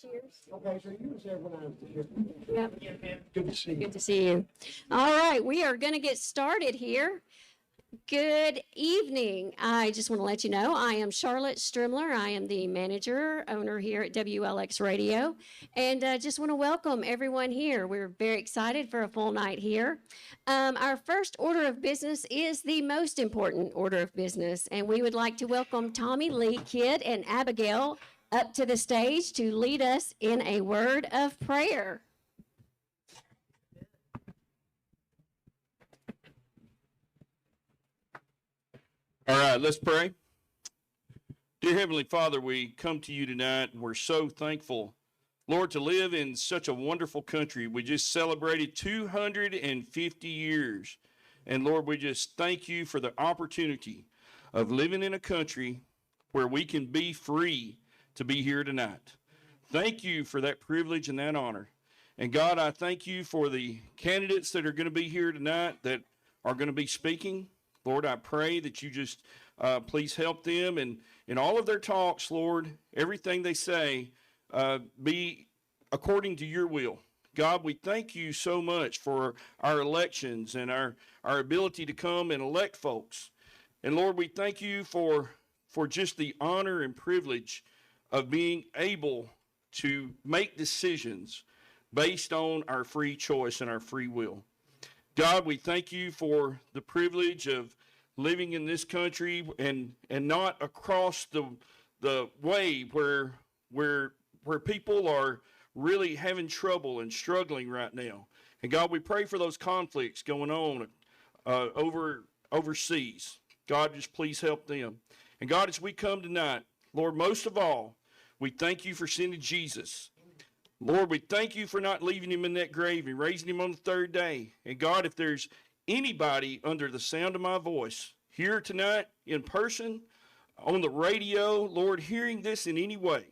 Cheers. Okay, so you was there when I was there. Yep. Good to see you. Good to see you. All right, we are going to get started here. Good evening. I just want to let you know I am Charlotte Strimler. I am the manager, owner here at WLX Radio, and just want to welcome everyone here. We're very excited for a full night here. Our first order of business is the most important order of business, and we would like to welcome Tommy Lee Kidd and Abigail up to the stage to lead us in a word of prayer. All right, let's pray. Dear Heavenly Father, we come to you tonight, and we're so thankful, Lord, to live in such a wonderful country. We just celebrated 250 years. And Lord, we just thank you for the opportunity of living in a country where we can be free to be here tonight. Thank you for that privilege and that honor. And God, I thank you for the candidates that are going to be here tonight that are going to be speaking. Lord, I pray that you just please help them and in all of their talks, Lord, everything they say be according to your will. God, we thank you so much for our elections and our ability to come and elect folks. And Lord, we thank you for just the honor and privilege of being able to make decisions based on our free choice and our free will. God, we thank you for the privilege of living in this country and not across the way where people are really having trouble and struggling right now. And God, we pray for those conflicts going on overseas. God, just please help them. And God, as we come tonight, Lord, most of all, we thank you for sending Jesus. Lord, we thank you for not leaving him in that grave and raising him on the third day. And God, if there's anybody under the sound of my voice here tonight in person, on the radio, Lord, hearing this in any way,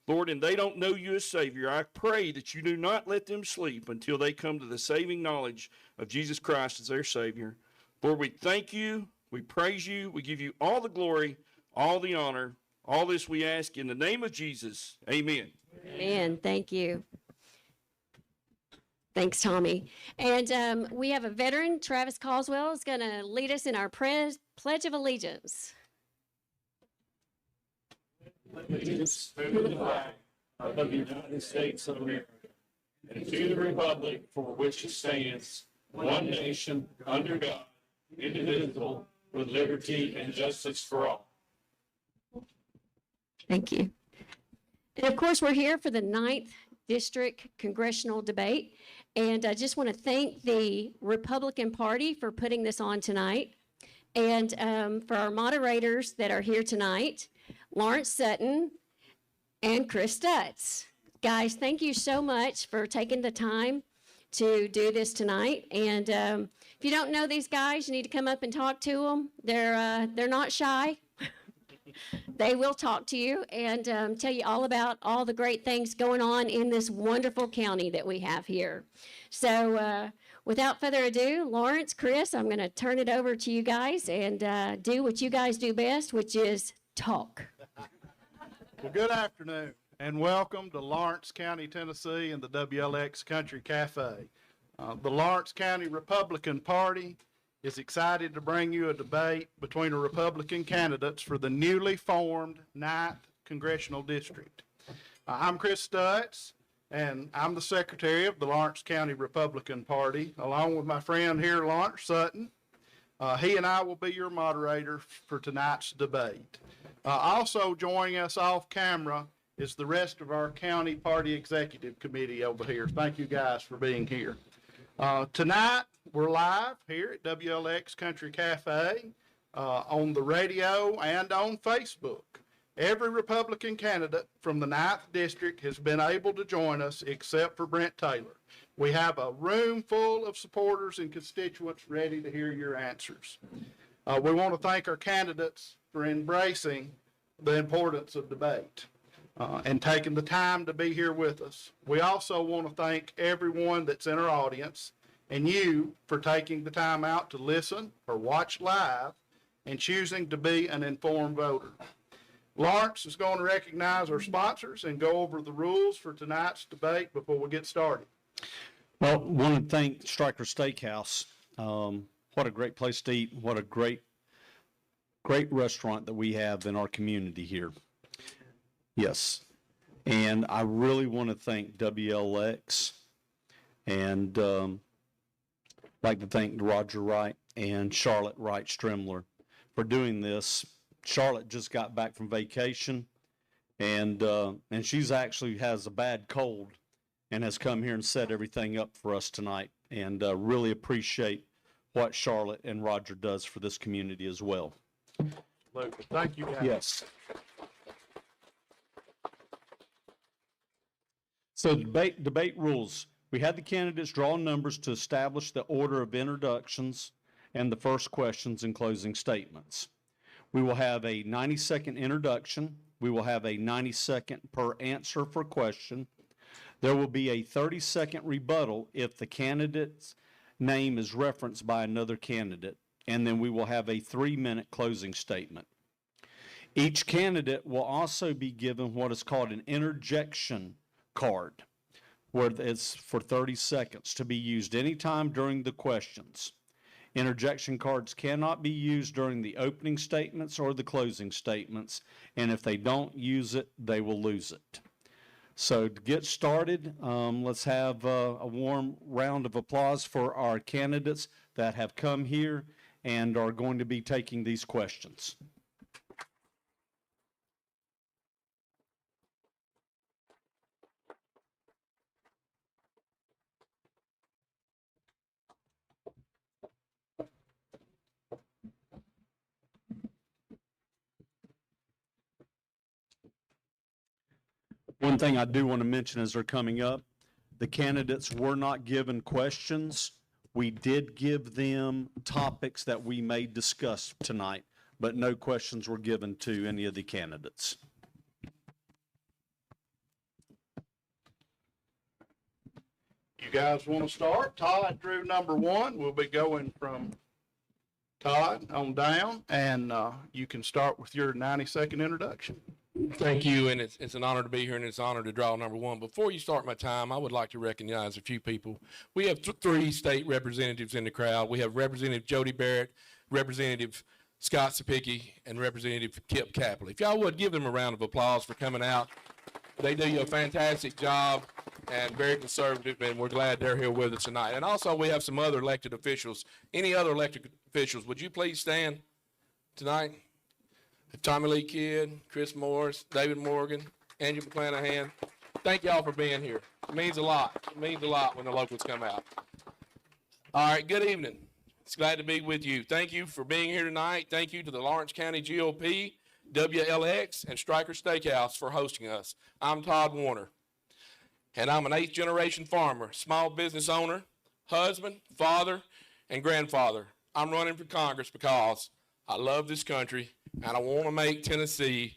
Lord, and they don't know you as Savior, I pray that you do not let them sleep until they come to the saving knowledge of Jesus Christ as their Savior. Lord, we thank you, we praise you, we give you all the glory, all the honor. All this we ask in the name of Jesus. Amen. Amen. Thank you. Thanks, Tommy. And we have a veteran, Travis Caldwell, is going to lead us in our Pledge of Allegiance. Allegiance to the flag of the United States of America and to the republic for which it stands, one nation, under God, indivisible, with liberty and justice for all. Thank you. And of course, we're here for the 9th District Congressional debate. And I just want to thank the Republican Party for putting this on tonight. And for our moderators that are here tonight, Lawrence Sutton and Chris Stutz. Guys, thank you so much for taking the time to do this tonight. And if you don't know these guys, you need to come up and talk to them. They're not shy. They will talk to you and tell you all about all the great things going on in this wonderful county that we have here. So without further ado, Lawrence, Chris, I'm going to turn it over to you guys and do what you guys do best, which is talk. Well, good afternoon and welcome to Lawrence County, Tennessee and the WLX Country Cafe. The Lawrence County Republican Party is excited to bring you a debate between the Republican candidates for the newly formed 9th Congressional District. I'm Chris Stutz, and I'm the secretary of the Lawrence County Republican Party, along with my friend here, Lawrence Sutton. He and I will be your moderators for tonight's debate. Also joining us off camera is the rest of our county party executive committee over here. Thank you guys for being here. Tonight, we're live here at WLX Country Cafe, on the radio and on Facebook. Every Republican candidate from the 9th District has been able to join us except for Brent Taylor. We have a room full of supporters and constituents ready to hear your answers. We want to thank our candidates for embracing the importance of debate and taking the time to be here with us. We also want to thank everyone that's in our audience and you for taking the time out to listen or watch live and choosing to be an informed voter. Lawrence is going to recognize our sponsors and go over the rules for tonight's debate before we get started. Well, want to thank Stryker Steakhouse. What a great place to eat. What a great restaurant that we have in our community here. Yes. And I really want to thank WLX and like to thank Roger Wright and Charlotte Wright Strimler for doing this. Charlotte just got back from vacation and she's actually has a bad cold and has come here and set everything up for us tonight, and really appreciate what Charlotte and Roger does for this community as well. Absolutely. Thank you, guys. Yes. So debate rules. We had the candidates draw numbers to establish the order of introductions and the first questions and closing statements. We will have a 90-second introduction. We will have a 90-second per answer for question. There will be a 30-second rebuttal if the candidate's name is referenced by another candidate, and then we will have a 3-minute closing statement. Each candidate will also be given what is called an interjection card, where it's for 30 seconds to be used anytime during the questions. Interjection cards cannot be used during the opening statements or the closing statements, and if they don't use it, they will lose it. So to get started, let's have a warm round of applause for our candidates that have come here and are going to be taking these questions. One thing I do want to mention as they're coming up, the candidates were not given questions. We did give them topics that we may discuss tonight, but no questions were given to any of the candidates. You guys want to start? Todd drew number 1. We'll be going from Todd on down, and you can start with your 90-second introduction. Thank you, and it's an honor to be here, and it's an honor to draw number 1. Before you start my time, I would like to recognize a few people. We have 3 state representatives in the crowd. We have Representative Jody Barrett, Representative Scott Sapicki, and Representative Kip Capley. If y'all would give them a round of applause for coming out. They do a fantastic job and very conservative, and we're glad they're here with us tonight. And also, we have some other elected officials. Any other elected officials, would you please stand tonight? Tommy Lee Kidd, Chris Morris, David Morgan, Andrew McClanahan. Thank y'all for being here. It means a lot. It means a lot when the locals come out. All right, good evening. It's glad to be with you. Thank you for being here tonight. Thank you to the Lawrence County GOP, WLX, and Stryker Steakhouse for hosting us. I'm Todd Warner, and I'm an 8th-generation farmer, small business owner, husband, father, and grandfather. I'm running for Congress because I love this country, and I want to make Tennessee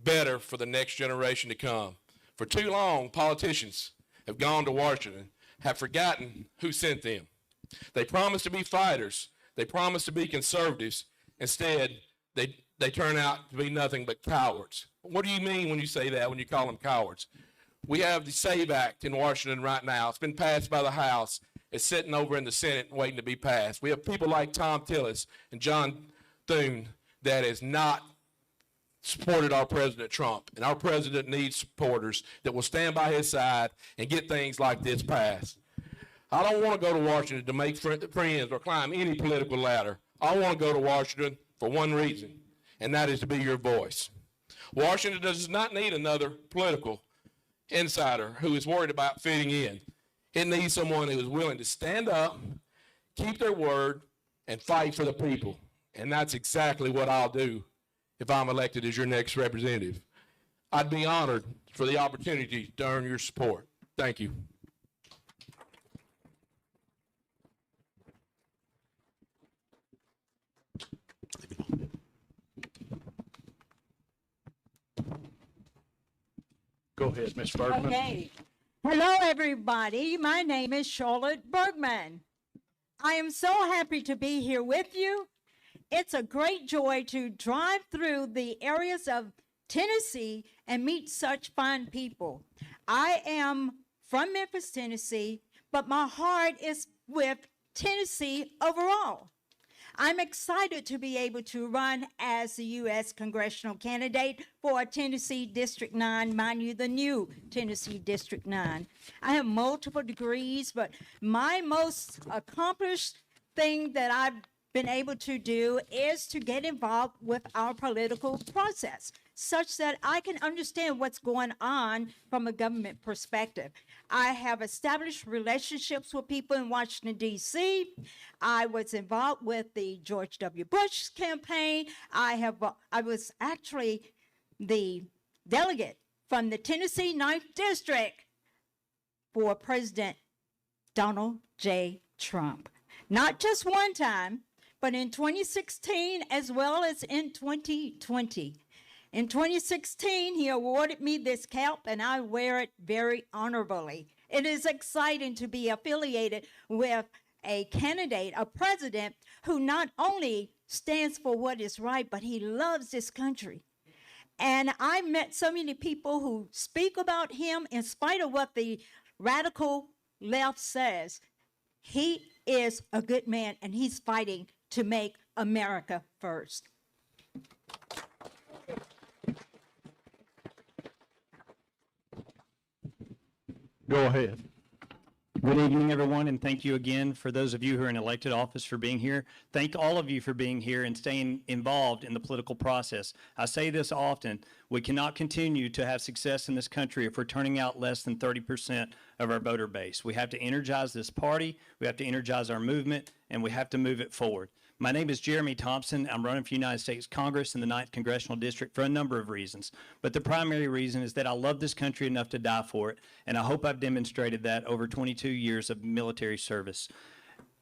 better for the next generation to come. For too long, politicians have gone to Washington, have forgotten who sent them. They promise to be fighters. They promise to be conservatives. Instead, they turn out to be nothing but cowards. What do you mean when you say that, when you call them cowards? We have the SAVE Act in Washington right now. It's been passed by the House. It's sitting over in the Senate waiting to be passed. We have people like Tom Tillis and John Thune that has not supported our President Trump. And our president needs supporters that will stand by his side and get things like this passed. I don't want to go to Washington to make friends or climb any political ladder. I want to go to Washington for one reason, and that is to be your voice. Washington does not need another political insider who is worried about fitting in. It needs someone who is willing to stand up, keep their word, and fight for the people. And that's exactly what I'll do if I'm elected as your next representative. I'd be honored for the opportunity to earn your support. Thank you. Go ahead, Ms. Bergmann. Okay. Hello, everybody. My name is Charlotte Bergmann. I am so happy to be here with you. It's a great joy to drive through the areas of Tennessee and meet such fine people. I am from Memphis, Tennessee, but my heart is with Tennessee overall. I'm excited to be able to run as the U.S. congressional candidate for Tennessee District 9, mind you, the new Tennessee District 9. I have multiple degrees, but my most accomplished thing that I've been able to do is to get involved with our political process, such that I can understand what's going on from a government perspective. I have established relationships with people in Washington, D.C. I was involved with the George W. Bush campaign. I was actually the delegate from the Tennessee 9th District for President Donald J. Trump. Not just one time, but in 2016 as well as in 2020. In 2016, he awarded me this cap, and I wear it very honorably. It is exciting to be affiliated with a candidate, a president, who not only stands for what is right, but he loves this country. And I met so many people who speak about him in spite of what the radical left says. He is a good man, and he's fighting to make America first. Go ahead. Good evening, everyone, and thank you again for those of you who are in elected office for being here. Thank all of you for being here and staying involved in the political process. I say this often, we cannot continue to have success in this country if we're turning out less than 30% of our voter base. We have to energize this party, we have to energize our movement, and we have to move it forward. My name is Jeremy Thompson. I'm running for United States Congress in the 9th Congressional District for a number of reasons. But the primary reason is that I love this country enough to die for it, and I hope I've demonstrated that over 22 years of military service.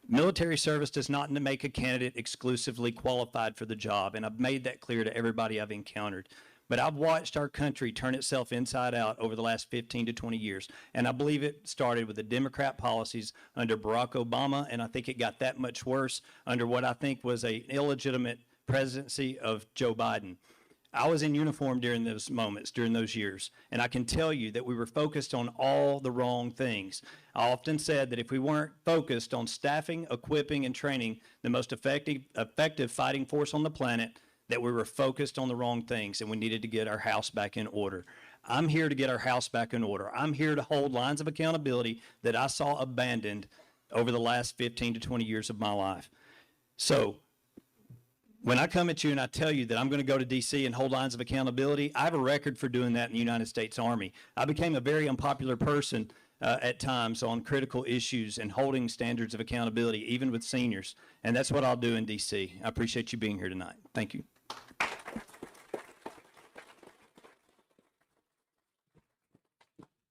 Military service does not make a candidate exclusively qualified for the job, and I've made that clear to everybody I've encountered. But I've watched our country turn itself inside out over the last 15 to 20 years. And I believe it started with the Democrat policies under Barack Obama, and I think it got that much worse under what I think was an illegitimate presidency of Joe Biden. I was in uniform during those moments, during those years, and I can tell you that we were focused on all the wrong things. I often said that if we weren't focused on staffing, equipping, and training the most effective fighting force on the planet, that we were focused on the wrong things and we needed to get our house back in order. I'm here to get our house back in order. I'm here to hold lines of accountability that I saw abandoned over the last 15 to 20 years of my life. So when I come at you and I tell you that I'm going to go to D.C. and hold lines of accountability, I have a record for doing that in the United States Army. I became a very unpopular person at times on critical issues and holding standards of accountability, even with seniors. And that's what I'll do in D.C. I appreciate you being here tonight. Thank you.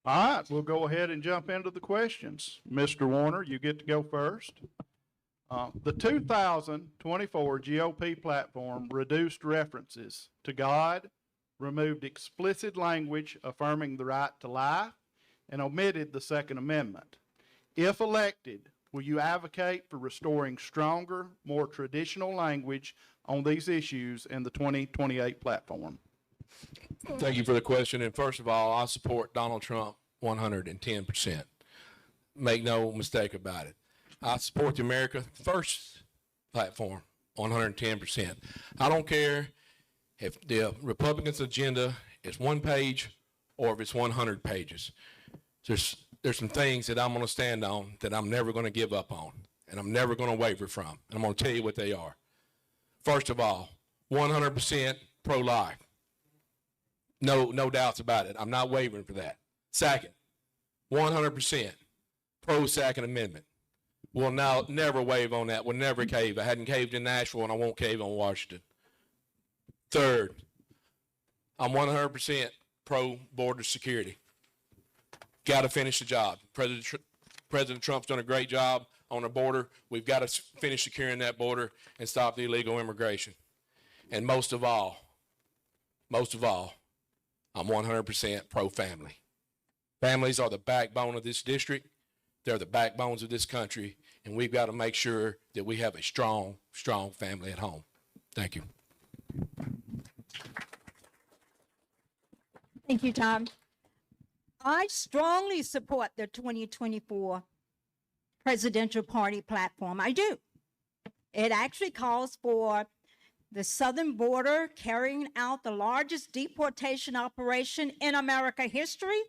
All right, we'll go ahead and jump into the questions. Mr. Warner, you get to go first. The 2024 GOP platform reduced references to God, removed explicit language affirming the right to life, and omitted the Second Amendment. If elected, will you advocate for restoring stronger, more traditional language on these issues in the 2028 platform? Thank you for the question. And first of all, I support Donald Trump 110%. Make no mistake about it. I support the America First platform 110%. I don't care if the Republicans' agenda is 1 page or if it's 100 pages. There's some things that I'm going to stand on that I'm never going to give up on, and I'm never going to waver from. And I'm going to tell you what they are. First of all, 100% pro-life. No doubts about it. I'm not wavering for that. Second, 100% pro-Second Amendment. We'll now never wave on that. We'll never cave. I hadn't caved in Nashville, and I won't cave on Washington. Third, I'm 100% pro-border security. Got to finish the job. President Trump's done a great job on the border. We've got to finish securing that border and stop the illegal immigration. And most of all, I'm 100% pro-family. Families are the backbone of this district. They're the backbones of this country, and we've got to make sure that we have a strong, strong family at home. Thank you. Thank you, Tom. I strongly support the 2024 presidential party platform. I do. It actually calls for the southern border carrying out the largest deportation operation in America history,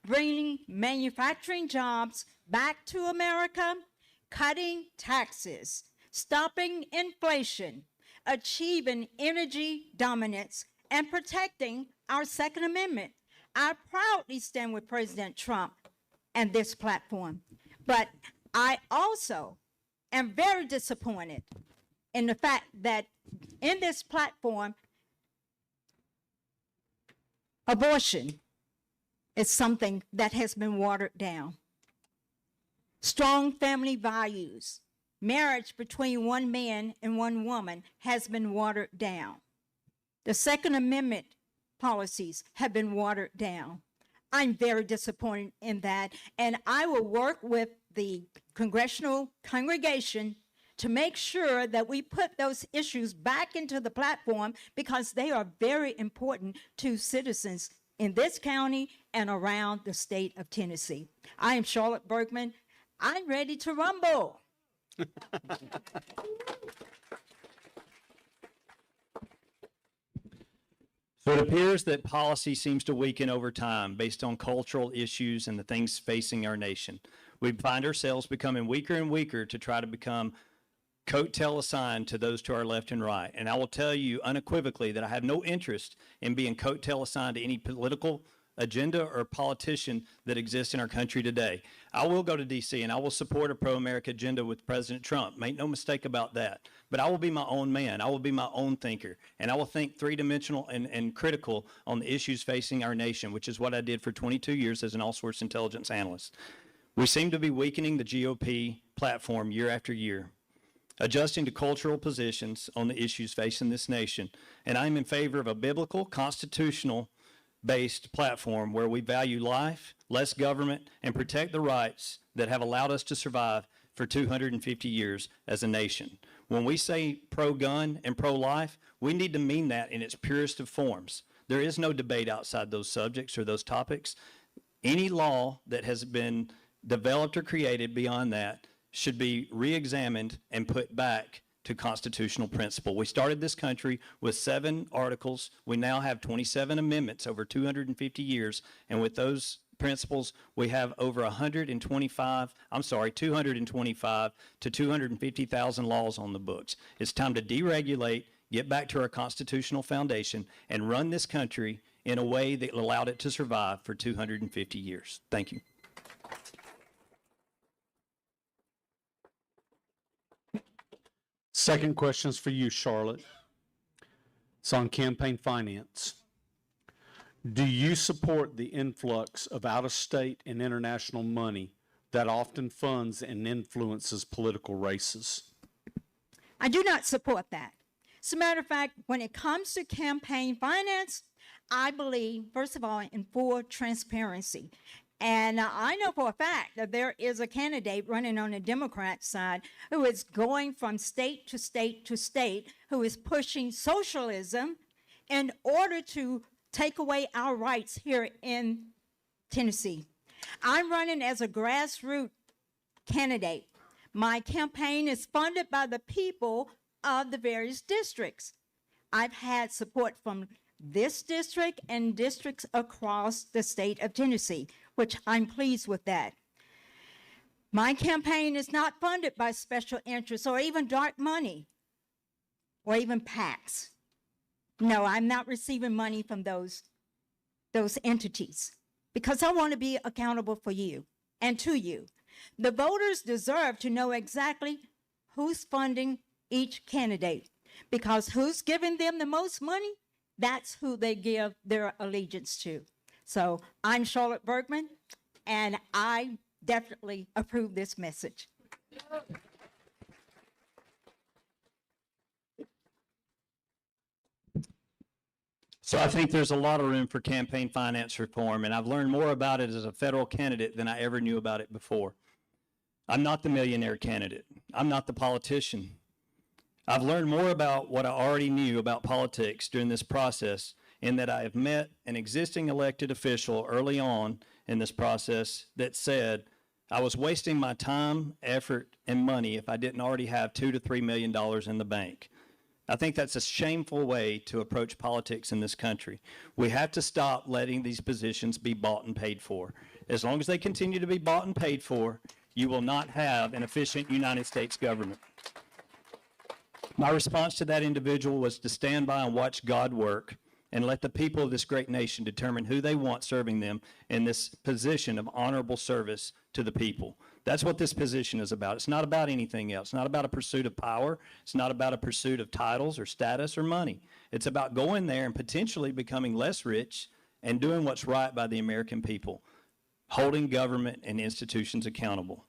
bringing manufacturing jobs back to America, cutting taxes, stopping inflation, achieving energy dominance, and protecting our Second Amendment. I proudly stand with President Trump and this platform, but I also am very disappointed in the fact that in this platform, abortion is something that has been watered down. Strong family values, marriage between one man and one woman has been watered down. The Second Amendment policies have been watered down. I'm very disappointed in that, and I will work with the congressional congregation to make sure that we put those issues back into the platform because they are very important to citizens in this county and around the state of Tennessee. I am Charlotte Bergmann. I'm ready to rumble. So it appears that policy seems to weaken over time based on cultural issues and the things facing our nation. We find ourselves becoming weaker and weaker to try to become coattail assigned to those to our left and right. And I will tell you unequivocally that I have no interest in being coattail assigned to any political agenda or politician that exists in our country today. I will go to D.C. and I will support a pro-America agenda with President Trump. Make no mistake about that. But I will be my own man. I will be my own thinker. And I will think three-dimensional and critical on the issues facing our nation, which is what I did for 22 years as an all-source intelligence analyst. We seem to be weakening the GOP platform year after year, adjusting to cultural positions on the issues facing this nation. And I'm in favor of a biblical, constitutional-based platform where we value life, less government, and protect the rights that have allowed us to survive for 250 years as a nation. When we say pro-gun and pro-life, we need to mean that in its purest of forms. There is no debate outside those subjects or those topics. Any law that has been developed or created beyond that should be re-examined and put back to constitutional principle. We started this country with 7 articles. We now have 27 amendments over 250 years. And with those principles, we have over 225 to 250,000 laws on the books. It's time to deregulate, get back to our constitutional foundation, and run this country in a way that allowed it to survive for 250 years. Thank you. Second question's for you, Charlotte. It's on campaign finance. Do you support the influx of out-of-state and international money that often funds and influences political races? I do not support that. As a matter of fact, when it comes to campaign finance, I believe, first of all, in full transparency. And I know for a fact that there is a candidate running on the Democrat side who is going from state to state to state, who is pushing socialism in order to take away our rights here in Tennessee. I'm running as a grassroots candidate. My campaign is funded by the people of the various districts. I've had support from this district and districts across the state of Tennessee, which I'm pleased with that. My campaign is not funded by special interests or even dark money or even PACs. No, I'm not receiving money from those entities because I want to be accountable for you and to you. The voters deserve to know exactly who's funding each candidate because who's giving them the most money, that's who they give their allegiance to. So I'm Charlotte Bergmann, and I definitely approve this message. So I think there's a lot of room for campaign finance reform, and I've learned more about it as a federal candidate than I ever knew about it before. I'm not the millionaire candidate. I'm not the politician. I've learned more about what I already knew about politics during this process, in that I have met an existing elected official early on in this process that said I was wasting my time, effort, and money if I didn't already have $2 to $3 million in the bank. I think that's a shameful way to approach politics in this country. We have to stop letting these positions be bought and paid for. As long as they continue to be bought and paid for, you will not have an efficient United States government. My response to that individual was to stand by and watch God work and let the people of this great nation determine who they want serving them in this position of honorable service to the people. That's what this position is about. It's not about anything else. It's not about a pursuit of power. It's not about a pursuit of titles or status or money. It's about going there and potentially becoming less rich and doing what's right by the American people, holding government and institutions accountable.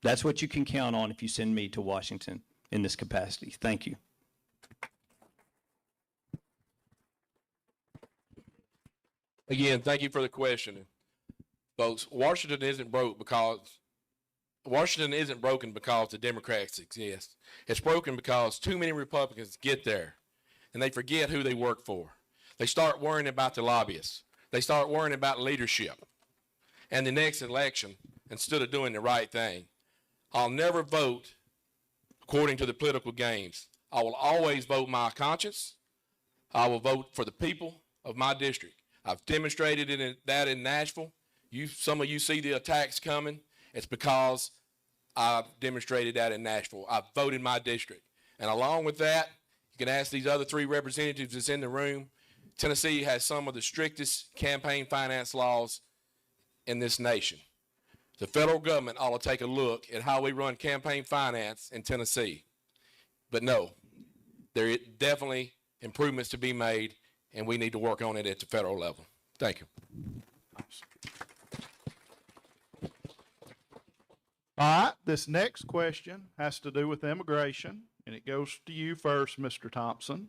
That's what you can count on if you send me to Washington in this capacity. Thank you. Again, thank you for the question. Folks, Washington isn't broken because the Democrats exist. It's broken because too many Republicans get there and they forget who they work for. They start worrying about the lobbyists. They start worrying about leadership. And the next election, instead of doing the right thing, I'll never vote according to the political games. I will always vote my conscience. I will vote for the people of my district. I've demonstrated that in Nashville. Some of you see the attacks coming. It's because I've demonstrated that in Nashville. I've voted my district. And along with that, you can ask these other three representatives that's in the room. Tennessee has some of the strictest campaign finance laws in this nation. The federal government ought to take a look at how we run campaign finance in Tennessee. But no, there are definitely improvements to be made, and we need to work on it at the federal level. Thank you. All right, this next question has to do with immigration, and it goes to you first, Mr. Thompson.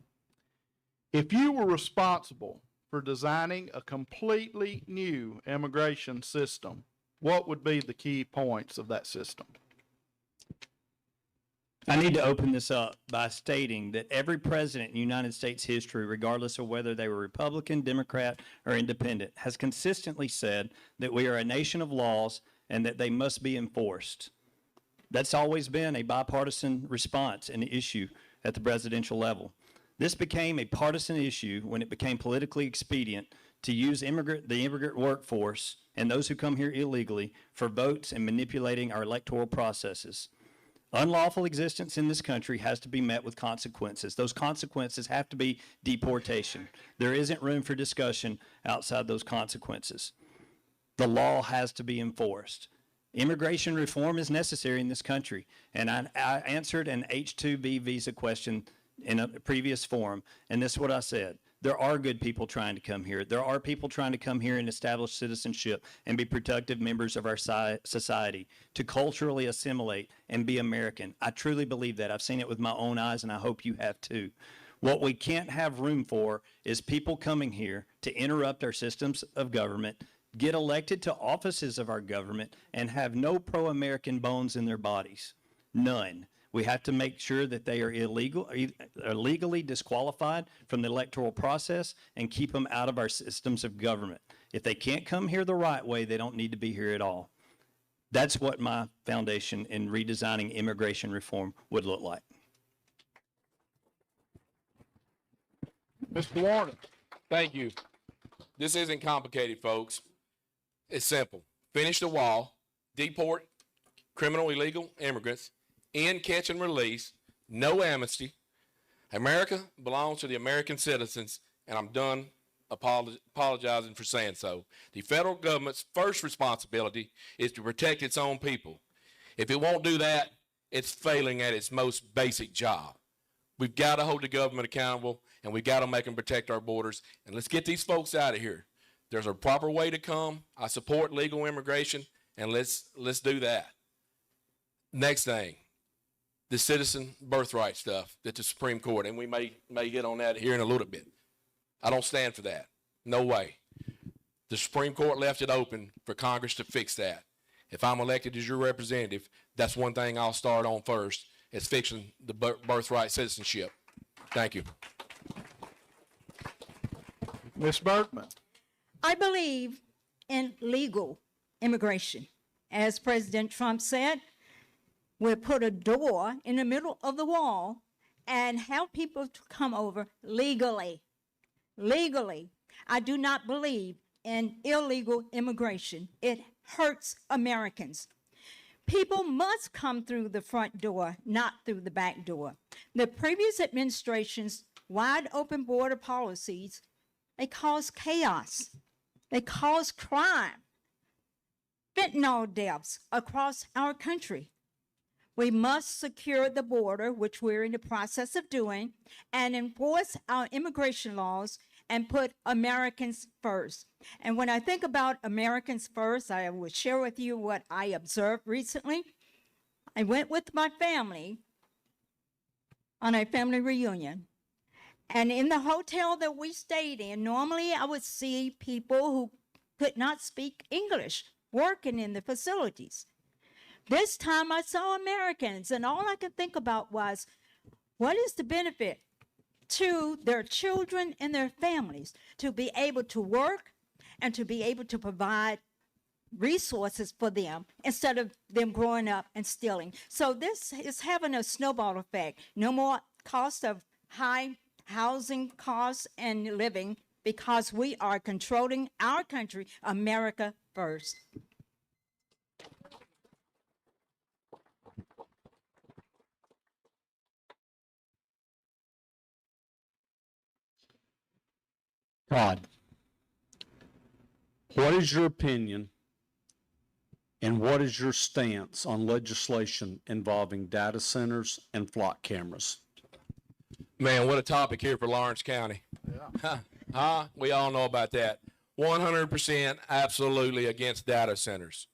If you were responsible for designing a completely new immigration system, what would be the key points of that system? I need to open this up by stating that every president in United States history, regardless of whether they were Republican, Democrat, or independent, has consistently said that we are a nation of laws and that they must be enforced. That's always been a bipartisan response and issue at the presidential level. This became a partisan issue when it became politically expedient to use the immigrant workforce and those who come here illegally for votes and manipulating our electoral processes. Unlawful existence in this country has to be met with consequences. Those consequences have to be deportation. There isn't room for discussion outside those consequences. The law has to be enforced. Immigration reform is necessary in this country, and I answered an H-2B visa question in a previous forum, and this is what I said. There are good people trying to come here. There are people trying to come here and establish citizenship and be productive members of our society, to culturally assimilate and be American. I truly believe that. I've seen it with my own eyes, and I hope you have too. What we can't have room for is people coming here to interrupt our systems of government, get elected to offices of our government, and have no pro-American bones in their bodies. None. We have to make sure that they are legally disqualified from the electoral process and keep them out of our systems of government. If they can't come here the right way, they don't need to be here at all. That's what my foundation in redesigning immigration reform would look like. Mr. Warner. Thank you. This isn't complicated, folks. It's simple. Finish the wall, deport criminal illegal immigrants, end, catch, and release, no amnesty. America belongs to the American citizens, and I'm done apologizing for saying so. The federal government's first responsibility is to protect its own people. If it won't do that, it's failing at its most basic job. We've got to hold the government accountable, and we've got to make them protect our borders, and let's get these folks out of here. There's a proper way to come. I support legal immigration, and let's do that. Next thing. The citizen birthright stuff that the Supreme Court, and we may hit on that here in a little bit. I don't stand for that. No way. The Supreme Court left it open for Congress to fix that. If I'm elected as your representative, that's one thing I'll start on first, is fixing the birthright citizenship. Thank you. Ms. Bergmann. I believe in legal immigration. As President Trump said, we'll put a door in the middle of the wall and have people to come over legally. Legally. I do not believe in illegal immigration. It hurts Americans. People must come through the front door, not through the back door. The previous administration's wide open border policies, they caused chaos. They caused crime, fentanyl deaths across our country. We must secure the border, which we're in the process of doing, and enforce our immigration laws and put Americans first. And when I think about Americans first, I will share with you what I observed recently. I went with my family on a family reunion. And in the hotel that we stayed in, normally I would see people who could not speak English working in the facilities. This time I saw Americans, and all I could think about was, what is the benefit to their children and their families to be able to work and to be able to provide resources for them instead of them growing up and stealing? So this is having a snowball effect. No more cost of high housing costs and living, because we are controlling our country, America first. Todd, what is your opinion and what is your stance on legislation involving data centers and flock cameras? Man, what a topic here for Lawrence County. Yeah. We all know about that. 100% absolutely against data centers,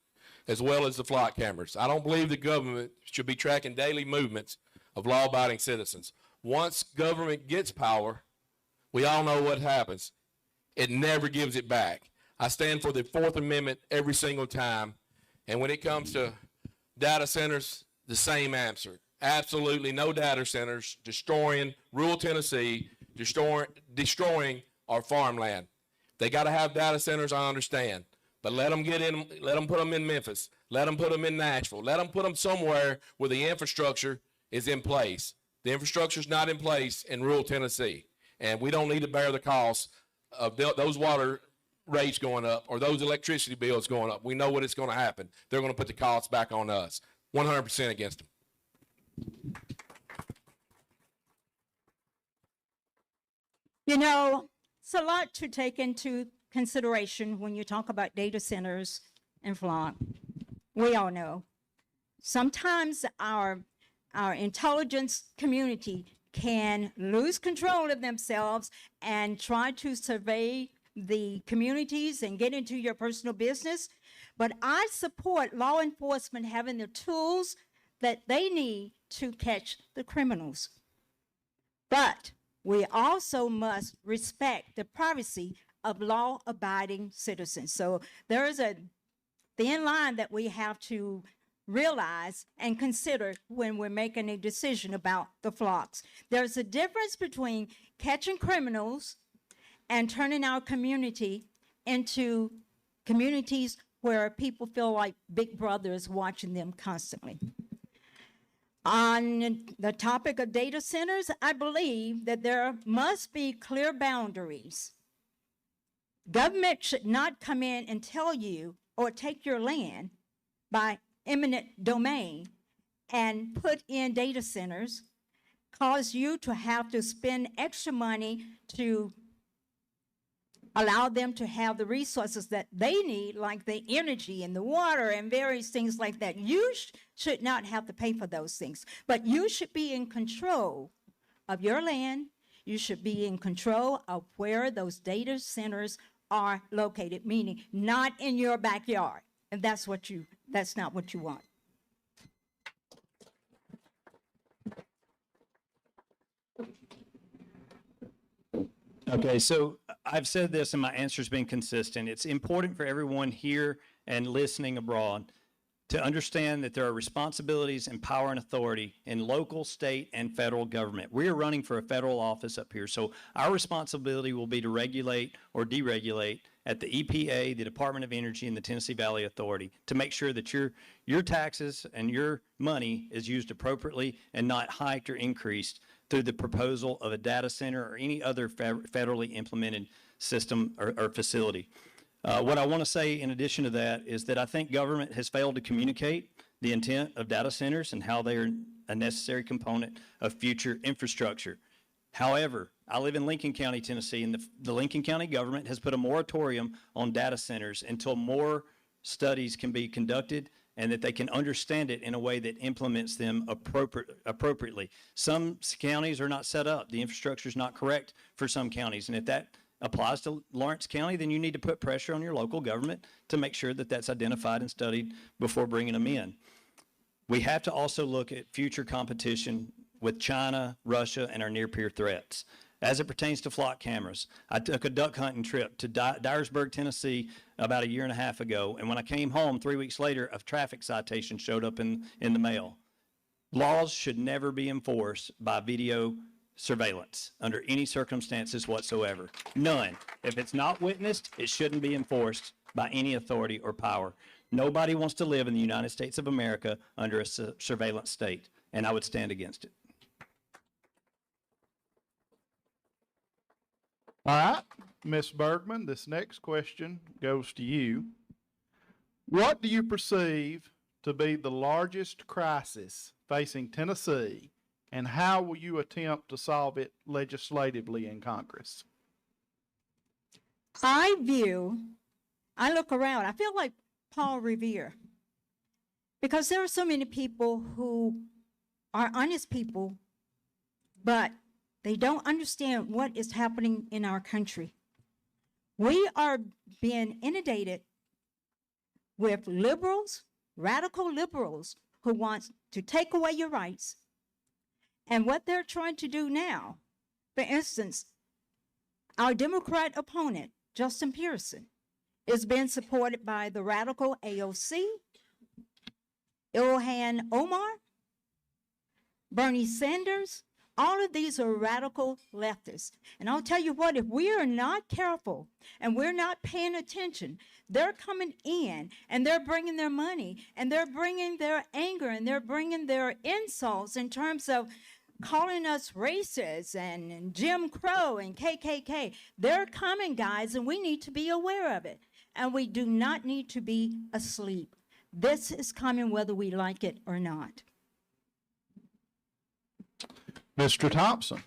as well as the flock cameras. I don't believe the government should be tracking daily movements of law-abiding citizens. Once government gets power, we all know what happens. It never gives it back. I stand for the Fourth Amendment every single time. And when it comes to data centers, the same answer. Absolutely no data centers destroying rural Tennessee, destroying our farmland. They got to have data centers, I understand. But let them get in, let them put them in Memphis. Let them put them in Nashville. Let them put them somewhere where the infrastructure is in place. The infrastructure is not in place in rural Tennessee. And we don't need to bear the cost of those water rates going up or those electricity bills going up. We know what is going to happen. They're going to put the costs back on us. 100% against them. You know, it's a lot to take into consideration when you talk about data centers and flock. We all know. Sometimes our intelligence community can lose control of themselves and try to survey the communities and get into your personal business. But I support law enforcement having the tools that they need to catch the criminals. But we also must respect the privacy of law-abiding citizens. So there is a thin line that we have to realize and consider when we're making a decision about the flocks. There's a difference between catching criminals and turning our community into communities where people feel like Big Brother is watching them constantly. On the topic of data centers, I believe that there must be clear boundaries. Government should not come in and tell you or take your land by eminent domain and put in data centers, cause you to have to spend extra money to allow them to have the resources that they need, like the energy and the water and various things like that. You should not have to pay for those things, but you should be in control of your land. You should be in control of where those data centers are located, meaning not in your backyard. And that's not what you want. Okay, so I've said this and my answer's been consistent. It's important for everyone here and listening abroad to understand that there are responsibilities and power and authority in local, state, and federal government. We are running for a federal office up here, so our responsibility will be to regulate or deregulate at the EPA, the Department of Energy, and the Tennessee Valley Authority to make sure that your taxes and your money is used appropriately and not hiked or increased through the proposal of a data center or any other federally implemented system or facility. What I want to say in addition to that is that I think government has failed to communicate the intent of data centers and how they are a necessary component of future infrastructure. However, I live in Lincoln County, Tennessee, and the Lincoln County government has put a moratorium on data centers until more studies can be conducted and that they can understand it in a way that implements them appropriately. Some counties are not set up. The infrastructure is not correct for some counties, and if that applies to Lawrence County, then you need to put pressure on your local government to make sure that that's identified and studied before bringing them in. We have to also look at future competition with China, Russia, and our near-peer threats. As it pertains to flock cameras, I took a duck hunting trip to Dyersburg, Tennessee about a year and a half ago, and when I came home 3 weeks later, a traffic citation showed up in the mail. Laws should never be enforced by video surveillance under any circumstances whatsoever. None. If it's not witnessed, it shouldn't be enforced by any authority or power. Nobody wants to live in the United States of America under a surveillance state, and I would stand against it. All right, Ms. Bergmann, this next question goes to you. What do you perceive to be the largest crisis facing Tennessee, and how will you attempt to solve it legislatively in Congress? I look around, I feel like Paul Revere, because there are so many people who are honest people, but they don't understand what is happening in our country. We are being inundated with liberals, radical liberals, who want to take away your rights. And what they're trying to do now, for instance, our Democrat opponent, Justin Pearson, is being supported by the radical AOC, Ilhan Omar, Bernie Sanders. All of these are radical leftists. And I'll tell you what, if we are not careful and we're not paying attention, they're coming in and they're bringing their money and they're bringing their anger and they're bringing their insults in terms of calling us racist and Jim Crow and KKK. They're coming, guys, and we need to be aware of it. And we do not need to be asleep. This is coming whether we like it or not. Mr. Thompson.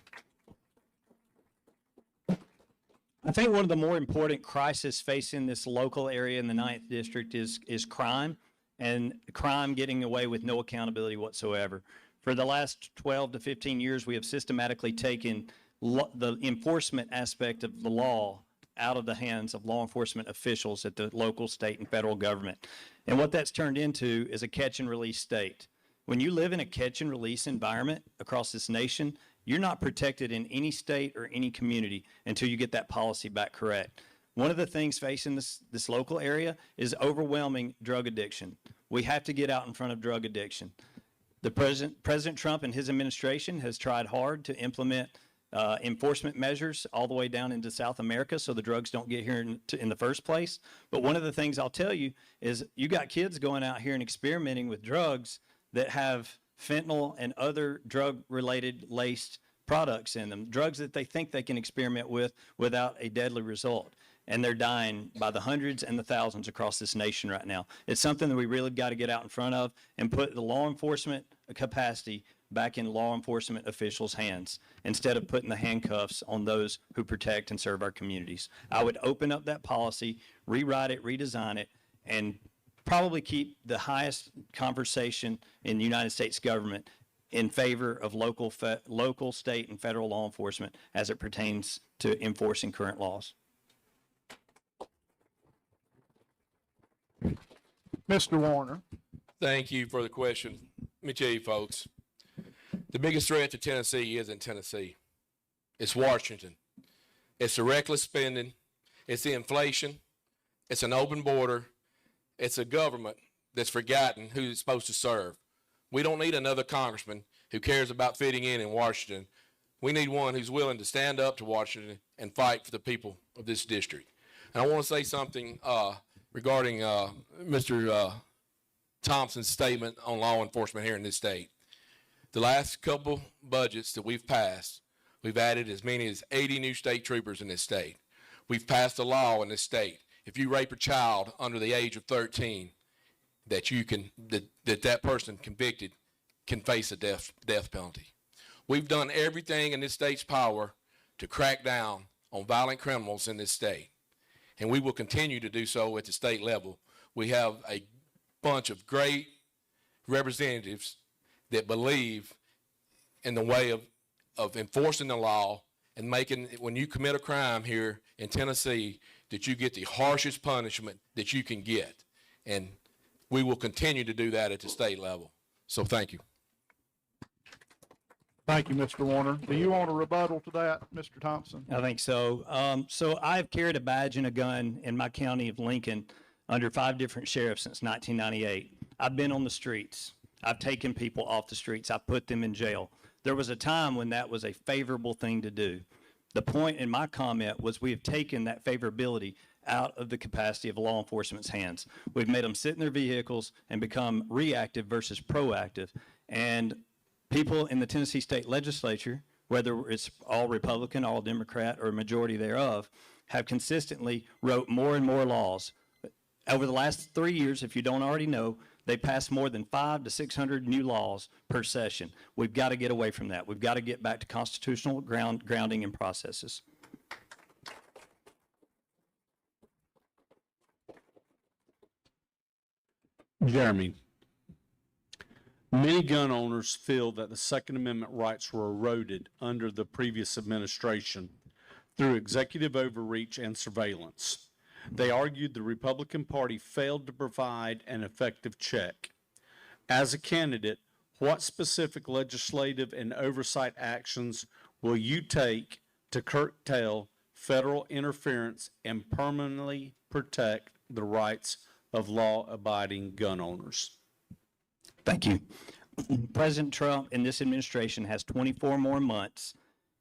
I think one of the more important crises facing this local area in the 9th District is crime, and crime getting away with no accountability whatsoever. For the last 12 to 15 years, we have systematically taken the enforcement aspect of the law out of the hands of law enforcement officials at the local, state, and federal government. And what that's turned into is a catch and release state. When you live in a catch and release environment across this nation, you're not protected in any state or any community until you get that policy back correct. One of the things facing this local area is overwhelming drug addiction. We have to get out in front of drug addiction. The President Trump and his administration has tried hard to implement enforcement measures all the way down into South America so the drugs don't get here in the first place. But one of the things I'll tell you is you got kids going out here and experimenting with drugs that have fentanyl and other drug-related laced products in them, drugs that they think they can experiment with without a deadly result. And they're dying by the hundreds and the thousands across this nation right now. It's something that we really got to get out in front of and put the law enforcement capacity back in law enforcement officials' hands instead of putting the handcuffs on those who protect and serve our communities. I would open up that policy, rewrite it, redesign it, and probably keep the highest conversation in the United States government in favor of local, state, and federal law enforcement as it pertains to enforcing current laws. Mr. Warner. Thank you for the question. Let me tell you, folks, the biggest threat to Tennessee isn't Tennessee. It's Washington. It's the reckless spending. It's the inflation. It's an open border. It's a government that's forgotten who it's supposed to serve. We don't need another congressman who cares about fitting in Washington. We need one who's willing to stand up to Washington and fight for the people of this district. And I want to say something regarding Mr. Thompson's statement on law enforcement here in this state. The last couple budgets that we've passed, we've added as many as 80 new state troopers in this state. We've passed a law in this state. If you rape a child under the age of 13, that person convicted can face a death penalty. We've done everything in this state's power to crack down on violent criminals in this state, and we will continue to do so at the state level. We have a bunch of great representatives that believe in the way of enforcing the law and making, when you commit a crime here in Tennessee, that you get the harshest punishment that you can get. And we will continue to do that at the state level. So thank you. Thank you, Mr. Warner. Do you want a rebuttal to that, Mr. Thompson? I think so. So I've carried a badge and a gun in my county of Lincoln under 5 different sheriffs since 1998. I've been on the streets. I've taken people off the streets. I've put them in jail. There was a time when that was a favorable thing to do. The point in my comment was we have taken that favorability out of the capacity of law enforcement's hands. We've made them sit in their vehicles and become reactive versus proactive. And people in the Tennessee State Legislature, whether it's all Republican, all Democrat, or a majority thereof, have consistently wrote more and more laws. Over the last 3 years, if you don't already know, they passed more than 500 to 600 new laws per session. We've got to get away from that. We've got to get back to constitutional grounding and processes. Jeremy, many gun owners feel that the Second Amendment rights were eroded under the previous administration through executive overreach and surveillance. They argued the Republican Party failed to provide an effective check. As a candidate, what specific legislative and oversight actions will you take to curtail federal interference and permanently protect the rights of law-abiding gun owners? Thank you. President Trump and this administration has 24 more months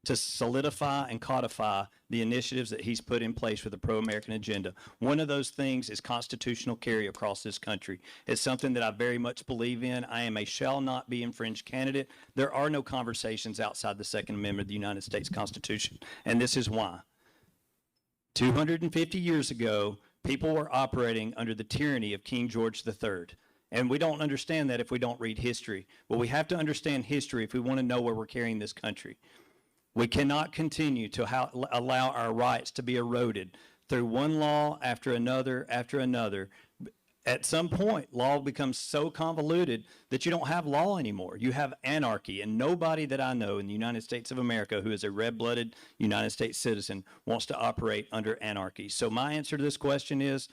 to solidify and codify the initiatives that he's put in place with the pro-American agenda. One of those things is constitutional carry across this country. It's something that I very much believe in. I am a shall not be infringed candidate. There are no conversations outside the Second Amendment of the United States Constitution, and this is why. 250 years ago, people were operating under the tyranny of King George III. And we don't understand that if we don't read history. But we have to understand history if we want to know where we're carrying this country. We cannot continue to allow our rights to be eroded through one law after another after another. At some point, law becomes so convoluted that you don't have law anymore. You have anarchy, and nobody that I know in the United States of America who is a red-blooded United States citizen wants to operate under anarchy. So my answer to this question is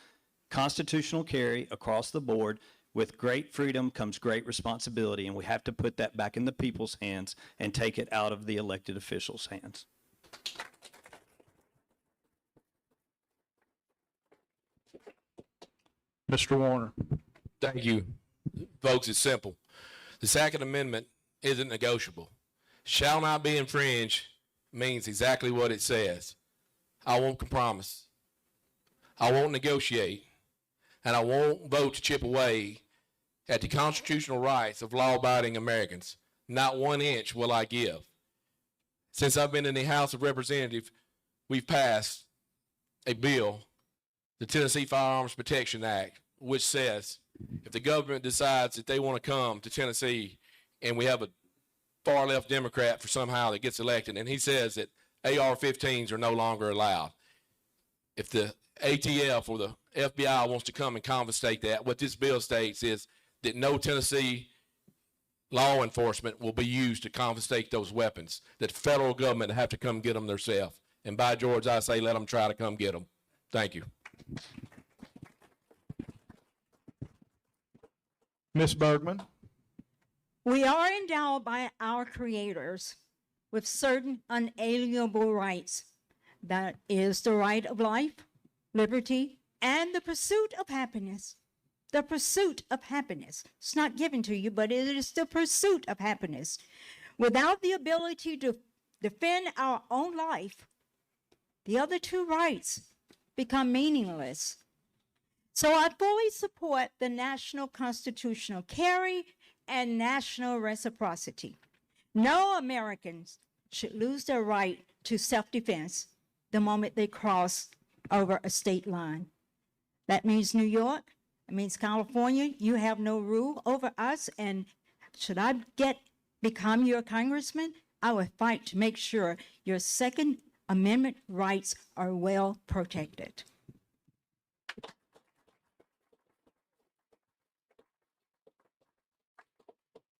constitutional carry across the board. With great freedom comes great responsibility, and we have to put that back in the people's hands and take it out of the elected officials' hands. Mr. Warner. Thank you. Folks, it's simple. The Second Amendment isn't negotiable. Shall not be infringed means exactly what it says. I won't compromise. I won't negotiate. And I won't vote to chip away at the constitutional rights of law-abiding Americans. Not 1 inch will I give. Since I've been in the House of Representatives, we've passed a bill, the Tennessee Firearms Protection Act, which says if the government decides that they want to come to Tennessee and we have a far-left Democrat for somehow that gets elected, and he says that AR-15s are no longer allowed. If the ATF or the FBI wants to come and confiscate that, what this bill states is that no Tennessee law enforcement will be used to confiscate those weapons, that the federal government have to come get them themselves. And by George, I say let them try to come get them. Thank you. Ms. Bergmann. We are endowed by our creators with certain unalienable rights. That is the right of life, liberty, and the pursuit of happiness. the pursuit of happiness. It's not given to you, but it is the pursuit of happiness. Without the ability to defend our own life, the other two rights become meaningless. So I fully support the national constitutional carry and national reciprocity. No Americans should lose their right to self-defense the moment they cross over a state line. That means New York, it means California, you have no rule over us, and should I become your congressman, I will fight to make sure your Second Amendment rights are well protected.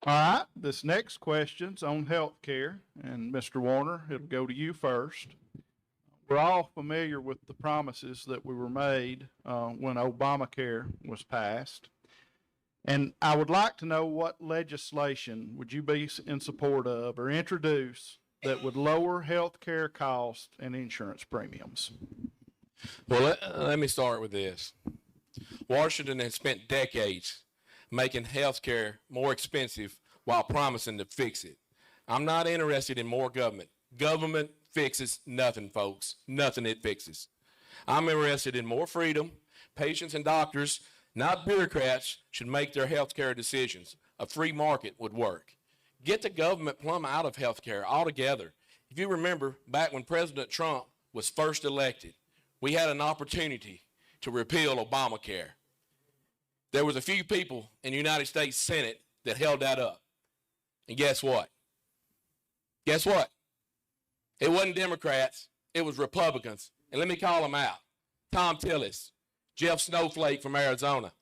All right, this next question's on health care, and Mr. Warner, it'll go to you first. We're all familiar with the promises that were made when Obamacare was passed. And I would like to know what legislation would you be in support of or introduce that would lower health care costs and insurance premiums? Well, let me start with this. Washington has spent decades making health care more expensive while promising to fix it. I'm not interested in more government. Government fixes nothing, folks. Nothing it fixes. I'm interested in more freedom. Patients and doctors, not bureaucrats, should make their health care decisions. A free market would work. Get the government plumb out of health care altogether. If you remember, back when President Trump was first elected, we had an opportunity to repeal Obamacare. There was a few people in the United States Senate that held that up. And guess what? Guess what? It wasn't Democrats, it was Republicans. And let me call them out. Tom Tillis, Jeff Snowflake from Arizona,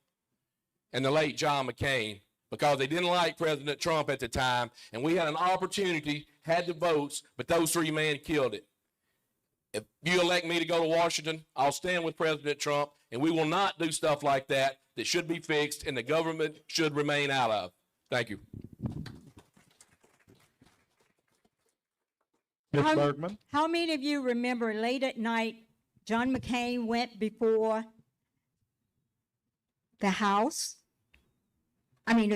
and the late John McCain, because they didn't like President Trump at the time, and we had an opportunity, had the votes, but those three men killed it. If you elect me to go to Washington, I'll stand with President Trump, and we will not do stuff like that that should be fixed and the government should remain out of. Thank you. Ms. Bergmann? How many of you remember late at night, John McCain went before the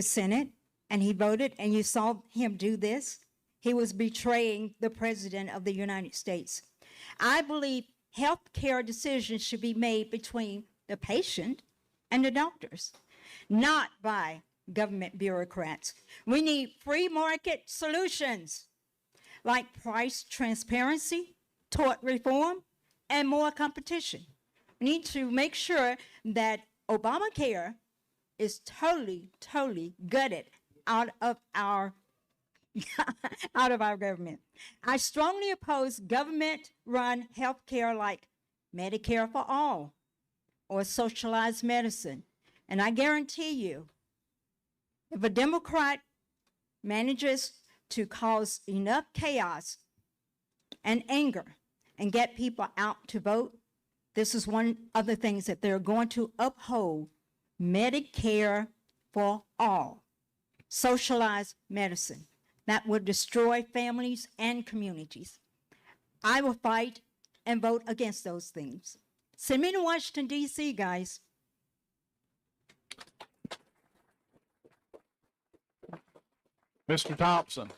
Senate, and he voted, and you saw him do this? He was betraying the President of the United States. I believe health care decisions should be made between the patient and the doctors, not by government bureaucrats. We need free market solutions like price transparency, tort reform, and more competition. We need to make sure that Obamacare is totally gutted out of our government. I strongly oppose government-run health care like Medicare for All or socialized medicine. And I guarantee you, if a Democrat manages to cause enough chaos and anger and get people out to vote, this is one of the things that they're going to uphold: Medicare for all, socialized medicine. That would destroy families and communities. I will fight and vote against those things. Send me to Washington, D.C., guys. Mr. Thompson?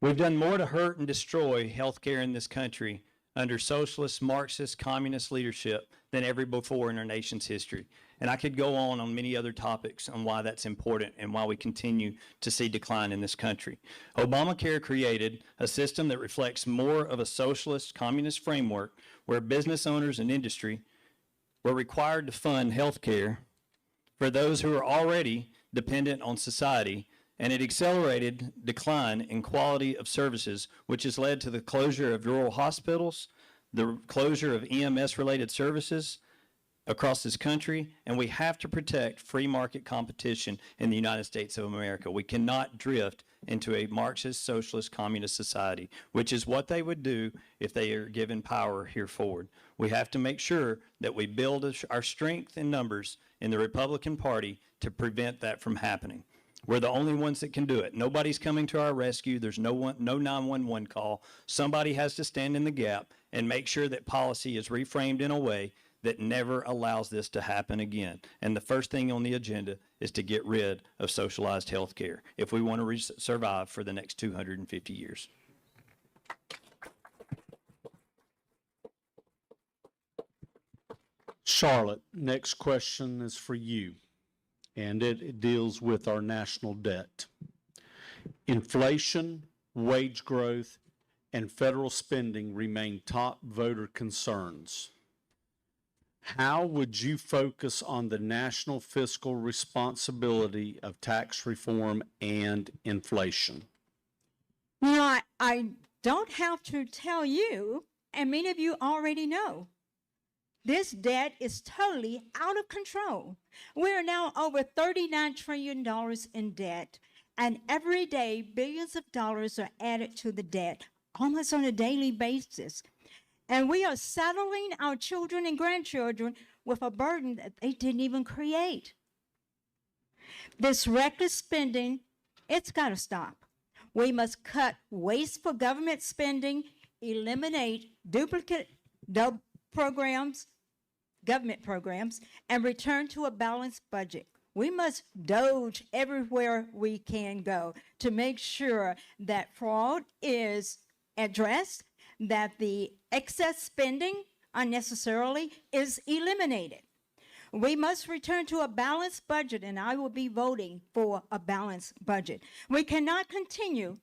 We've done more to hurt and destroy healthcare in this country under socialist, Marxist, communist leadership than ever before in our nation's history. And I could go on many other topics on why that's important and why we continue to see decline in this country. Obamacare created a system that reflects more of a socialist, communist framework where business owners and industry were required to fund health care for those who are already dependent on society, and it accelerated decline in quality of services, which has led to the closure of rural hospitals, the closure of EMS-related services across this country, and we have to protect free market competition in the United States of America. We cannot drift into a Marxist, socialist, communist society, which is what they would do if they are given power here forward. We have to make sure that we build our strength in numbers in the Republican Party to prevent that from happening. We're the only ones that can do it. Nobody's coming to our rescue. There's no 911 call. Somebody has to stand in the gap and make sure that policy is reframed in a way that never allows this to happen again. And the first thing on the agenda is to get rid of socialized health care if we want to survive for the next 250 years. Charlotte, next question is for you, and it deals with our national debt. Inflation, wage growth, and federal spending remain top voter concerns. How would you focus on the national fiscal responsibility of tax reform and inflation? You know, I don't have to tell you, and many of you already know, this debt is totally out of control. We are now over $39 trillion in debt, and every day billions of dollars are added to the debt, almost on a daily basis. And we are saddling our children and grandchildren with a burden that they didn't even create. This reckless spending, it's got to stop. We must cut wasteful government spending, eliminate duplicate government programs, and return to a balanced budget. We must doge everywhere we can go to make sure that fraud is addressed, that the excess spending unnecessarily is eliminated. We must return to a balanced budget, and I will be voting for a balanced budget. We cannot continue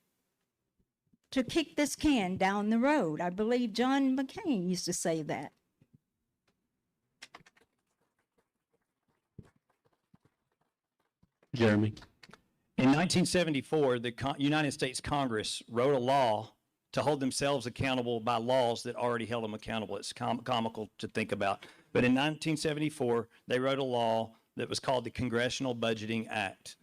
to kick this can down the road. I believe John McCain used to say that. Jeremy? In 1974, the United States Congress wrote a law to hold themselves accountable by laws that already held them accountable. It's comical to think about. But in 1974, they wrote a law that was called the Congressional Budgeting Act.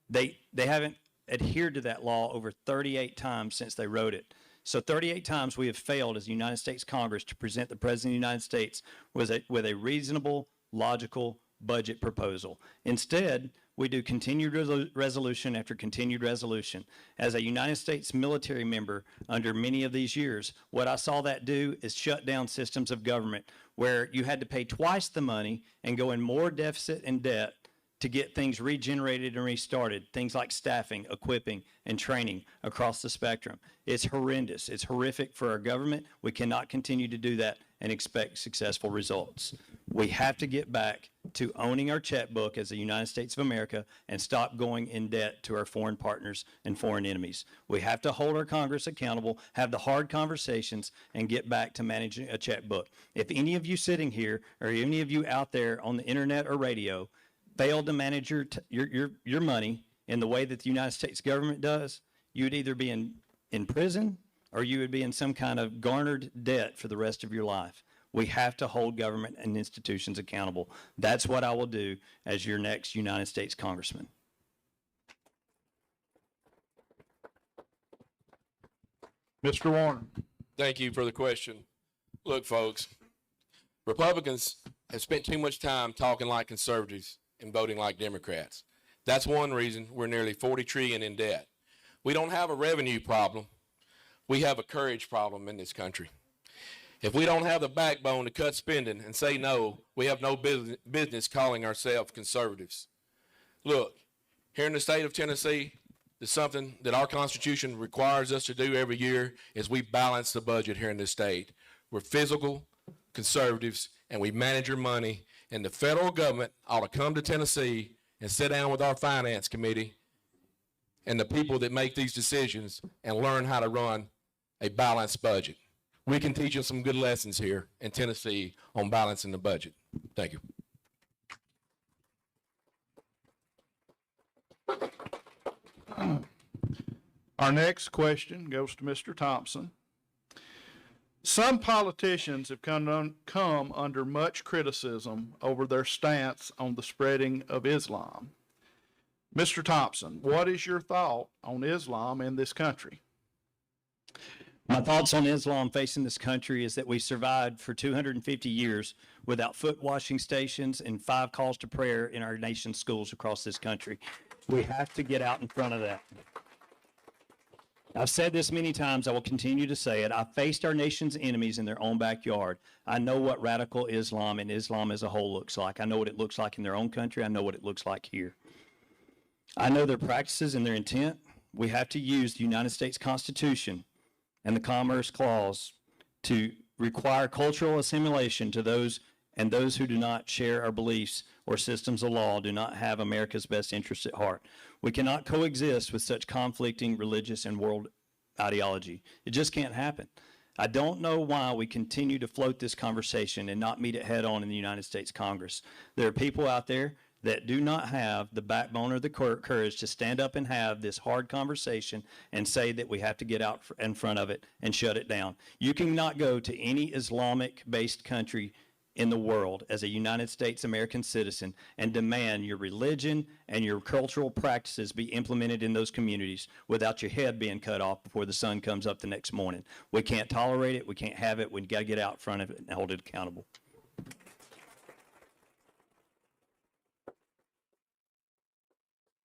They haven't adhered to that law over 38 times since they wrote it. So 38 times we have failed as the United States Congress to present the President of the United States with a reasonable, logical budget proposal. Instead, we do continued resolution after continued resolution. As a United States military member under many of these years, what I saw that do is shut down systems of government where you had to pay twice the money and go in more deficit and debt to get things regenerated and restarted, things like staffing, equipping, and training across the spectrum. It's horrendous. It's horrific for our government. We cannot continue to do that and expect successful results. We have to get back to owning our checkbook as the United States of America and stop going in debt to our foreign partners and foreign enemies. We have to hold our Congress accountable, have the hard conversations, and get back to managing a checkbook. If any of you sitting here or any of you out there on the internet or radio failed to manage your money in the way that the United States government does, you would either be in prison or you would be in some kind of garnered debt for the rest of your life. We have to hold government and institutions accountable. That's what I will do as your next United States Congressman. Mr. Warner. Thank you for the question. Look, folks, Republicans have spent too much time talking like conservatives and voting like Democrats. That's one reason we're nearly $40 trillion in debt. We don't have a revenue problem. We have a courage problem in this country. If we don't have the backbone to cut spending and say no, we have no business calling ourselves conservatives. Look, here in the state of Tennessee, there's something that our Constitution requires us to do every year is we balance the budget here in this state. We're physical conservatives, and we manage our money, and the federal government ought to come to Tennessee and sit down with our finance committee and the people that make these decisions and learn how to run a balanced budget. We can teach them some good lessons here in Tennessee on balancing the budget. Thank you. Our next question goes to Mr. Thompson. Some politicians have come under much criticism over their stance on the spreading of Islam. Mr. Thompson, what is your thought on Islam in this country? My thoughts on Islam facing this country is that we survived for 250 years without foot washing stations and 5 calls to prayer in our nation's schools across this country. We have to get out in front of that. I've said this many times. I will continue to say it. I faced our nation's enemies in their own backyard. I know what radical Islam and Islam as a whole looks like. I know what it looks like in their own country. I know what it looks like here. I know their practices and their intent. We have to use the United States Constitution and the Commerce Clause to require cultural assimilation to those, and those who do not share our beliefs or systems of law do not have America's best interests at heart. We cannot coexist with such conflicting religious and world ideology. It just can't happen. I don't know why we continue to float this conversation and not meet it head on in the United States Congress. There are people out there that do not have the backbone or the courage to stand up and have this hard conversation and say that we have to get out in front of it and shut it down. You cannot go to any Islamic-based country in the world as a United States American citizen and demand your religion and your cultural practices be implemented in those communities without your head being cut off before the sun comes up the next morning. We can't tolerate it. We can't have it. We've got to get out in front of it and hold it accountable.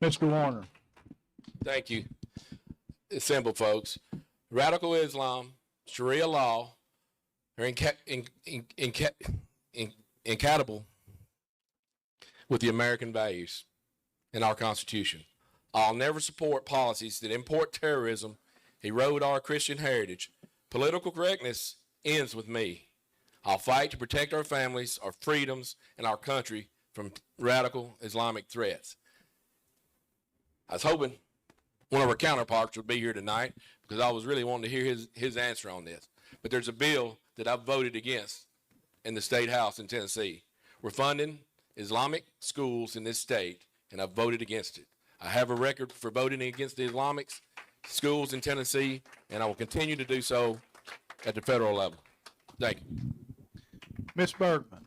Mr. Warner. Thank you. It's simple, folks. Radical Islam, Sharia law are incompatible with the American values and our Constitution. I'll never support policies that import terrorism, erode our Christian heritage. Political correctness ends with me. I'll fight to protect our families, our freedoms, and our country from radical Islamic threats. I was hoping one of our counterparts would be here tonight because I was really wanting to hear his answer on this. But there's a bill that I've voted against in the state house in Tennessee. We're funding Islamic schools in this state, and I've voted against it. I have a record for voting against the Islamic schools in Tennessee, and I will continue to do so at the federal level. Thank you. Ms. Bergmann.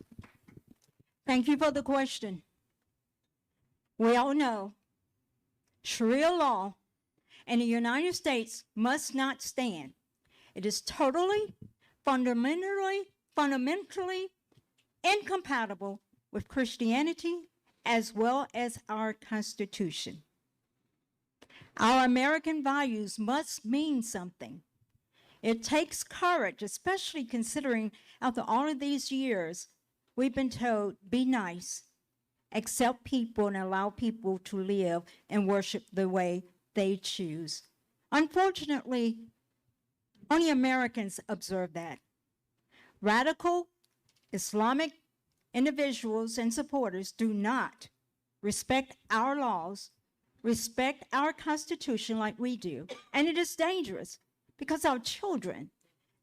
Thank you for the question. We all know Sharia law in the United States must not stand. It is totally, fundamentally incompatible with Christianity as well as our Constitution. Our American values must mean something. It takes courage, especially considering after all of these years, we've been told, be nice, accept people and allow people to live and worship the way they choose. Unfortunately, only Americans observe that. Radical Islamic individuals and supporters do not respect our laws, respect our Constitution like we do, and it is dangerous because our children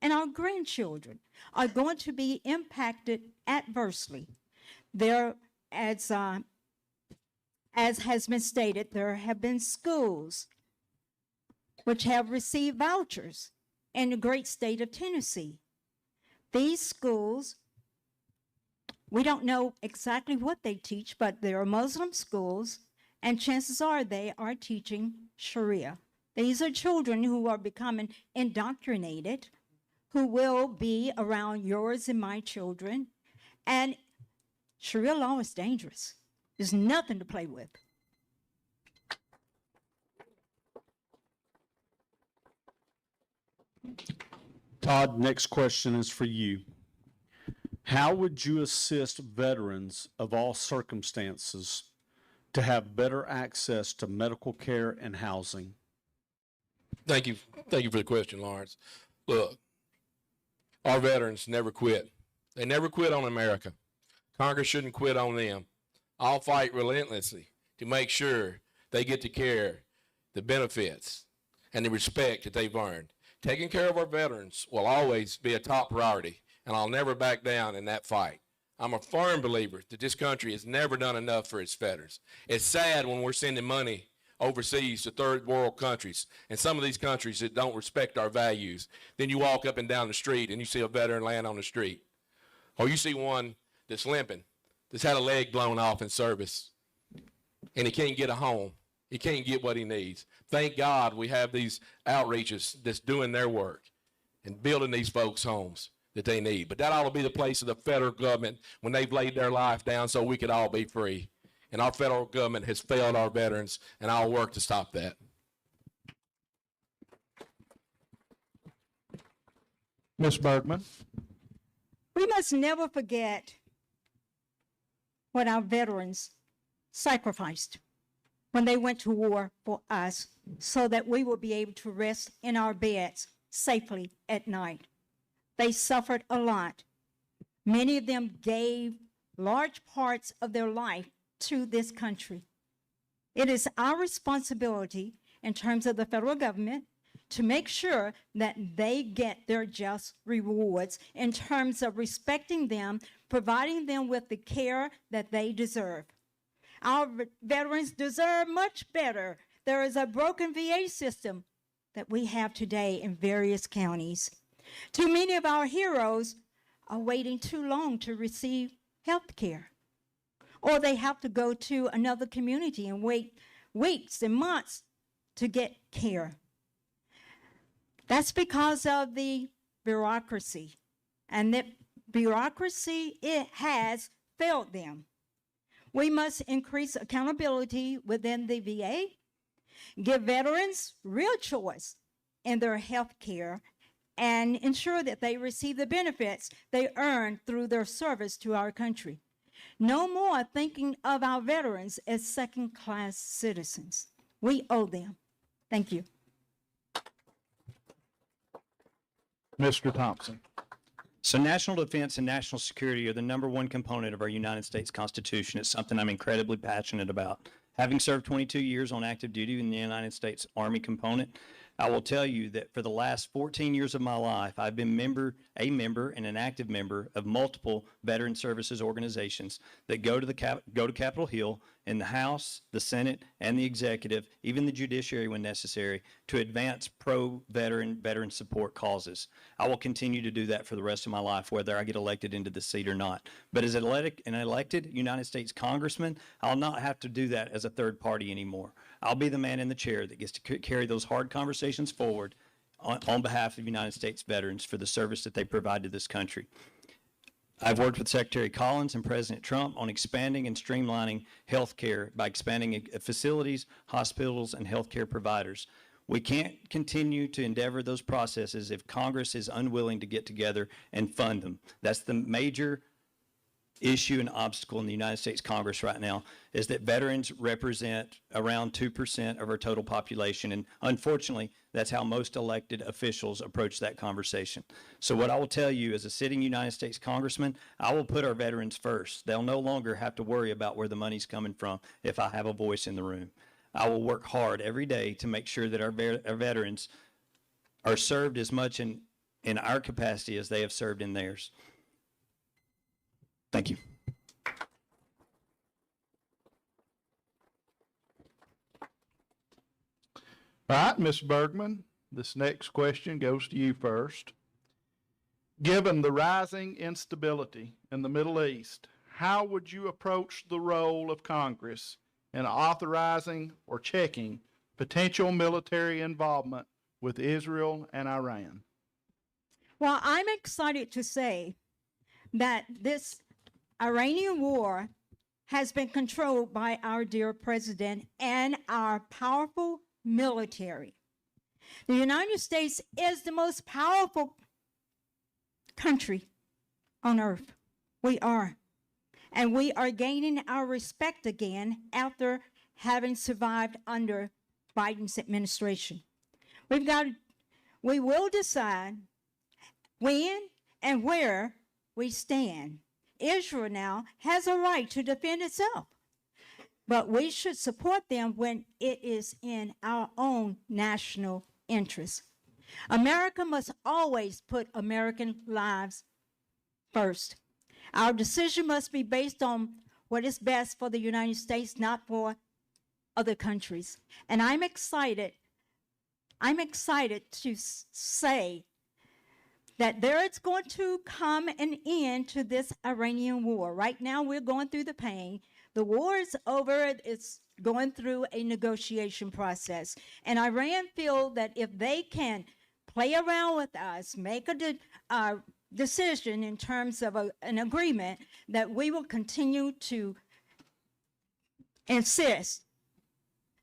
and our grandchildren are going to be impacted adversely. There, as has been stated, there have been schools which have received vouchers in the great state of Tennessee. These schools, we don't know exactly what they teach, but they are Muslim schools, and chances are they are teaching Sharia. These are children who are becoming indoctrinated, who will be around yours and my children, and Sharia law is dangerous. There's nothing to play with. Todd, next question is for you. How would you assist veterans of all circumstances to have better access to medical care and housing? Thank you. Thank you for the question, Lawrence. Look, our veterans never quit. They never quit on America. Congress shouldn't quit on them. I'll fight relentlessly to make sure they get the care, the benefits, and the respect that they've earned. Taking care of our veterans will always be a top priority, and I'll never back down in that fight. I'm a firm believer that this country has never done enough for its veterans. It's sad when we're sending money overseas to third world countries, and some of these countries that don't respect our values. Then you walk up and down the street and you see a veteran laying on the street. Or you see one that's limping, that's had a leg blown off in service, and he can't get a home. He can't get what he needs. Thank God we have these outreaches that's doing their work and building these folks homes that they need. But that ought to be the place of the federal government when they've laid their life down so we could all be free. And our federal government has failed our veterans, and I'll work to stop that. Ms. Bergmann. We must never forget what our veterans sacrificed when they went to war for us so that we will be able to rest in our beds safely at night. They suffered a lot. Many of them gave large parts of their life to this country. It is our responsibility in terms of the federal government to make sure that they get their just rewards in terms of respecting them, providing them with the care that they deserve. Our veterans deserve much better. There is a broken VA system that we have today in various counties. Too many of our heroes are waiting too long to receive health care, or they have to go to another community and wait weeks and months to get care. That's because of the bureaucracy, and that bureaucracy, it has failed them. We must increase accountability within the VA, give veterans real choice in their health care, and ensure that they receive the benefits they earn through their service to our country. No more thinking of our veterans as second-class citizens. We owe them. Thank you. Mr. Thompson. So national defense and national security are the number one component of our United States Constitution. It's something I'm incredibly passionate about. Having served 22 years on active duty in the United States Army component, I will tell you that for the last 14 years of my life, I've been a member and an active member of multiple veteran services organizations that go to Capitol Hill in the House, the Senate, and the executive, even the judiciary when necessary, to advance veteran support causes. I will continue to do that for the rest of my life, whether I get elected into the seat or not. But as an elected United States Congressman, I'll not have to do that as a third party anymore. I'll be the man in the chair that gets to carry those hard conversations forward on behalf of United States veterans for the service that they provide to this country. I've worked with Secretary Collins and President Trump on expanding and streamlining health care by expanding facilities, hospitals, and healthcare providers. We can't continue to endeavor those processes if Congress is unwilling to get together and fund them. That's the major issue and obstacle in the United States Congress right now, is that veterans represent around 2% of our total population. And unfortunately, that's how most elected officials approach that conversation. So what I will tell you as a sitting United States Congressman, I will put our veterans first. They'll no longer have to worry about where the money's coming from if I have a voice in the room. I will work hard every day to make sure that our veterans are served as much in our capacity as they have served in theirs. Thank you. All right, Ms. Bergmann, this next question goes to you first. Given the rising instability in the Middle East, how would you approach the role of Congress in authorizing or checking potential military involvement with Israel and Iran? Well, I'm excited to say that this Iranian war has been controlled by our dear president and our powerful military. The United States is the most powerful country on earth. We are. And we are gaining our respect again after having survived under Biden's administration. We will decide when and where we stand. Israel now has a right to defend itself, but we should support them when it is in our own national interest. America must always put American lives first. Our decision must be based on what is best for the United States, not for other countries. And I'm excited to say that there is going to come an end to this Iranian war. Right now, we're going through the pain. The war is over. It's going through a negotiation process. And Iran feels that if they can play around with us, make a decision in terms of an agreement, that we will continue to insist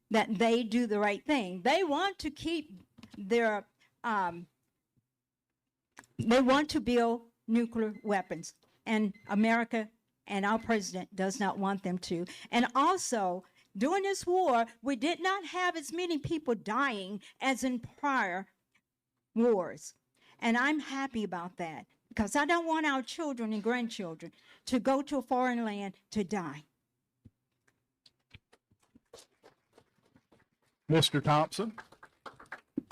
that they do the right thing. They want to keep their They want to build nuclear weapons, and America and our president does not want them to. And also, during this war, we did not have as many people dying as in prior wars. And I'm happy about that, because I don't want our children and grandchildren to go to a foreign land to die. Mr. Thompson?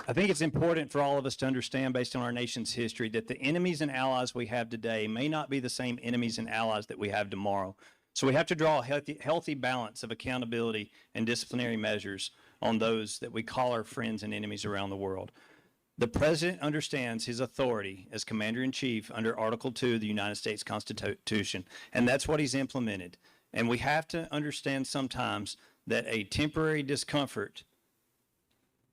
I think it's important for all of us to understand, based on our nation's history, that the enemies and allies we have today may not be the same enemies and allies that we have tomorrow. So we have to draw a healthy balance of accountability and disciplinary measures on those that we call our friends and enemies around the world. The president understands his authority as commander-in-chief under Article 2 of the United States Constitution, and that's what he's implemented. And we have to understand sometimes that a temporary discomfort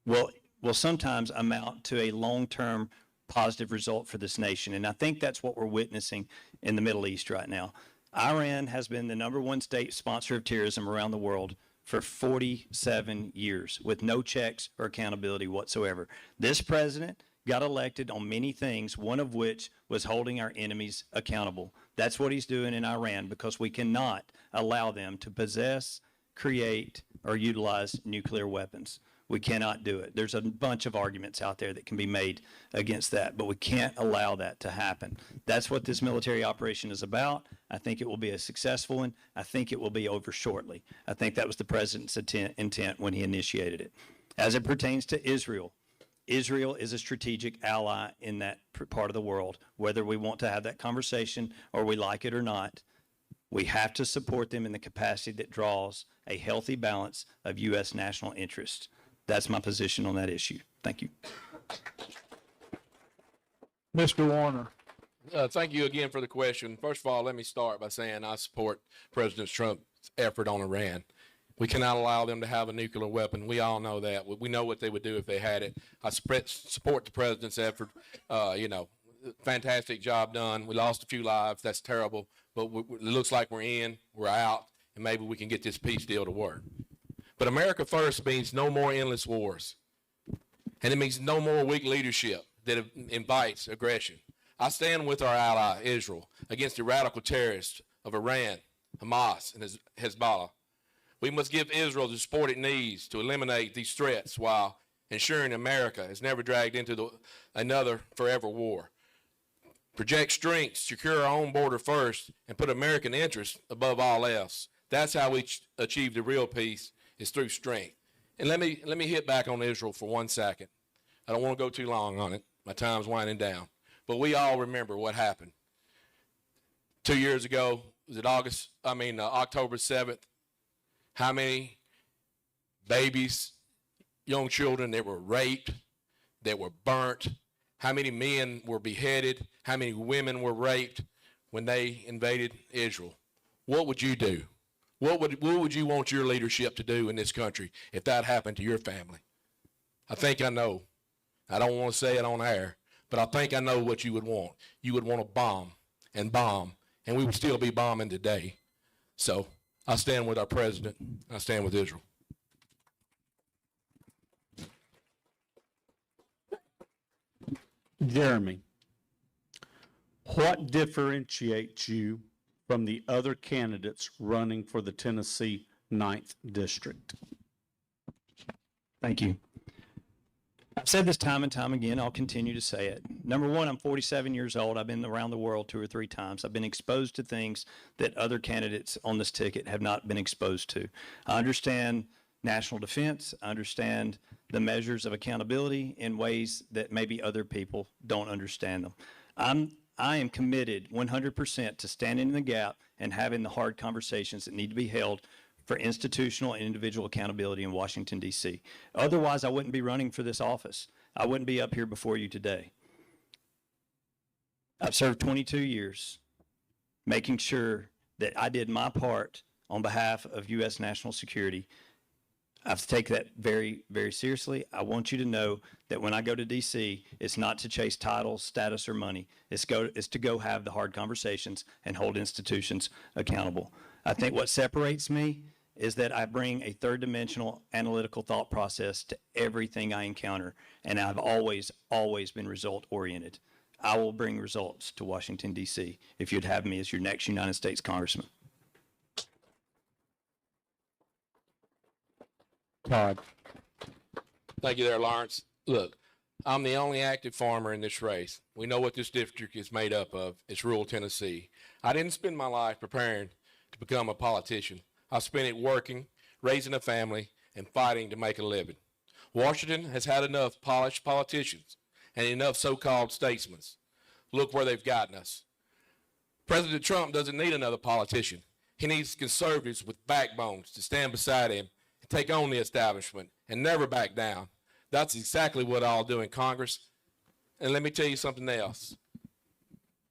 will sometimes amount to a long-term positive result for this nation. And I think that's what we're witnessing in the Middle East right now. Iran has been the #1 state sponsor of terrorism around the world for 47 years with no checks or accountability whatsoever. This president got elected on many things, one of which was holding our enemies accountable. That's what he's doing in Iran, because we cannot allow them to possess, create, or utilize nuclear weapons. We cannot do it. There's a bunch of arguments out there that can be made against that, but we can't allow that to happen. That's what this military operation is about. I think it will be a successful one. I think it will be over shortly. I think that was the president's intent when he initiated it. As it pertains to Israel, Israel is a strategic ally in that part of the world. Whether we want to have that conversation or we like it or not, we have to support them in the capacity that draws a healthy balance of U.S. national interest. That's my position on that issue. Thank you. Mr. Warner? Thank you again for the question. First of all, let me start by saying I support President Trump's effort on Iran. We cannot allow them to have a nuclear weapon. We all know that. We know what they would do if they had it. I support the president's effort. Fantastic job done. We lost a few lives. That's terrible. But it looks like we're out, and maybe we can get this peace deal to work. But America first means no more endless wars. And it means no more weak leadership that invites aggression. I stand with our ally, Israel, against the radical terrorists of Iran, Hamas, and Hezbollah. We must give Israel the support it needs to eliminate these threats while ensuring America is never dragged into another forever war. Project strength, secure our own border first, and put American interests above all else. That's how we achieve the real peace, is through strength. And let me hit back on Israel for 1 second. I don't want to go too long on it. My time's winding down. But we all remember what happened 2 years ago. Was it October 7th? How many babies, young children that were raped, that were burnt? How many men were beheaded? How many women were raped when they invaded Israel? What would you do? What would you want your leadership to do in this country if that happened to your family? I think I know. I don't want to say it on air, but I think I know what you would want. You would want to bomb, and we would still be bombing today. So I stand with our president. I stand with Israel. Jeremy, what differentiates you from the other candidates running for the Tennessee 9th District? Thank you. I've said this time and time again. I'll continue to say it. Number one, I'm 47 years old. I've been around the world 2 or 3 times. I've been exposed to things that other candidates on this ticket have not been exposed to. I understand national defense. I understand the measures of accountability in ways that maybe other people don't understand them. I am committed 100% to standing in the gap and having the hard conversations that need to be held for institutional and individual accountability in Washington, D.C. Otherwise, I wouldn't be running for this office. I wouldn't be up here before you today. I've served 22 years making sure that I did my part on behalf of U.S. national security. I've taken that very, very seriously. I want you to know that when I go to D.C., it's not to chase titles, status, or money. It's to go have the hard conversations and hold institutions accountable. I think what separates me is that I bring a third-dimensional analytical thought process to everything I encounter, and I've always been result-oriented. I will bring results to Washington, D.C. if you'd have me as your next United States Congressman. Todd. Thank you there, Lawrence. Look, I'm the only active farmer in this race. We know what this district is made up of. It's rural Tennessee. I didn't spend my life preparing to become a politician. I spent it working, raising a family, and fighting to make a living. Washington has had enough polished politicians and enough so-called statesmen. Look where they've gotten us. President Trump doesn't need another politician. He needs conservatives with backbones to stand beside him and take on the establishment and never back down. That's exactly what I'll do in Congress. And let me tell you something else.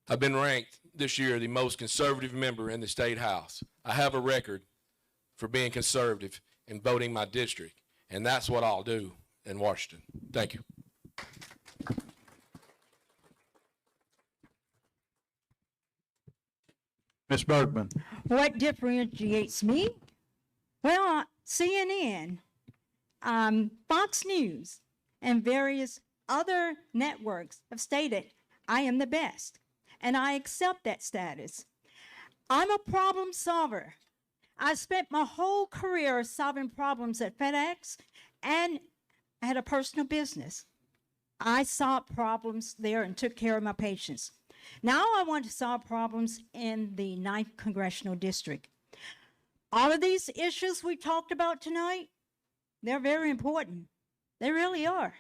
I've been ranked this year the most conservative member in the state house. I have a record for being conservative and voting my district, and that's what I'll do in Washington. Thank you. Ms. Bergmann. What differentiates me? Well, CNN, Fox News, and various other networks have stated I am the best, and I accept that status. I'm a problem solver. I spent my whole career solving problems at FedEx and I had a personal business. I solved problems there and took care of my patients. Now I want to solve problems in the 9th Congressional District. All of these issues we talked about tonight, they're very important. They really are.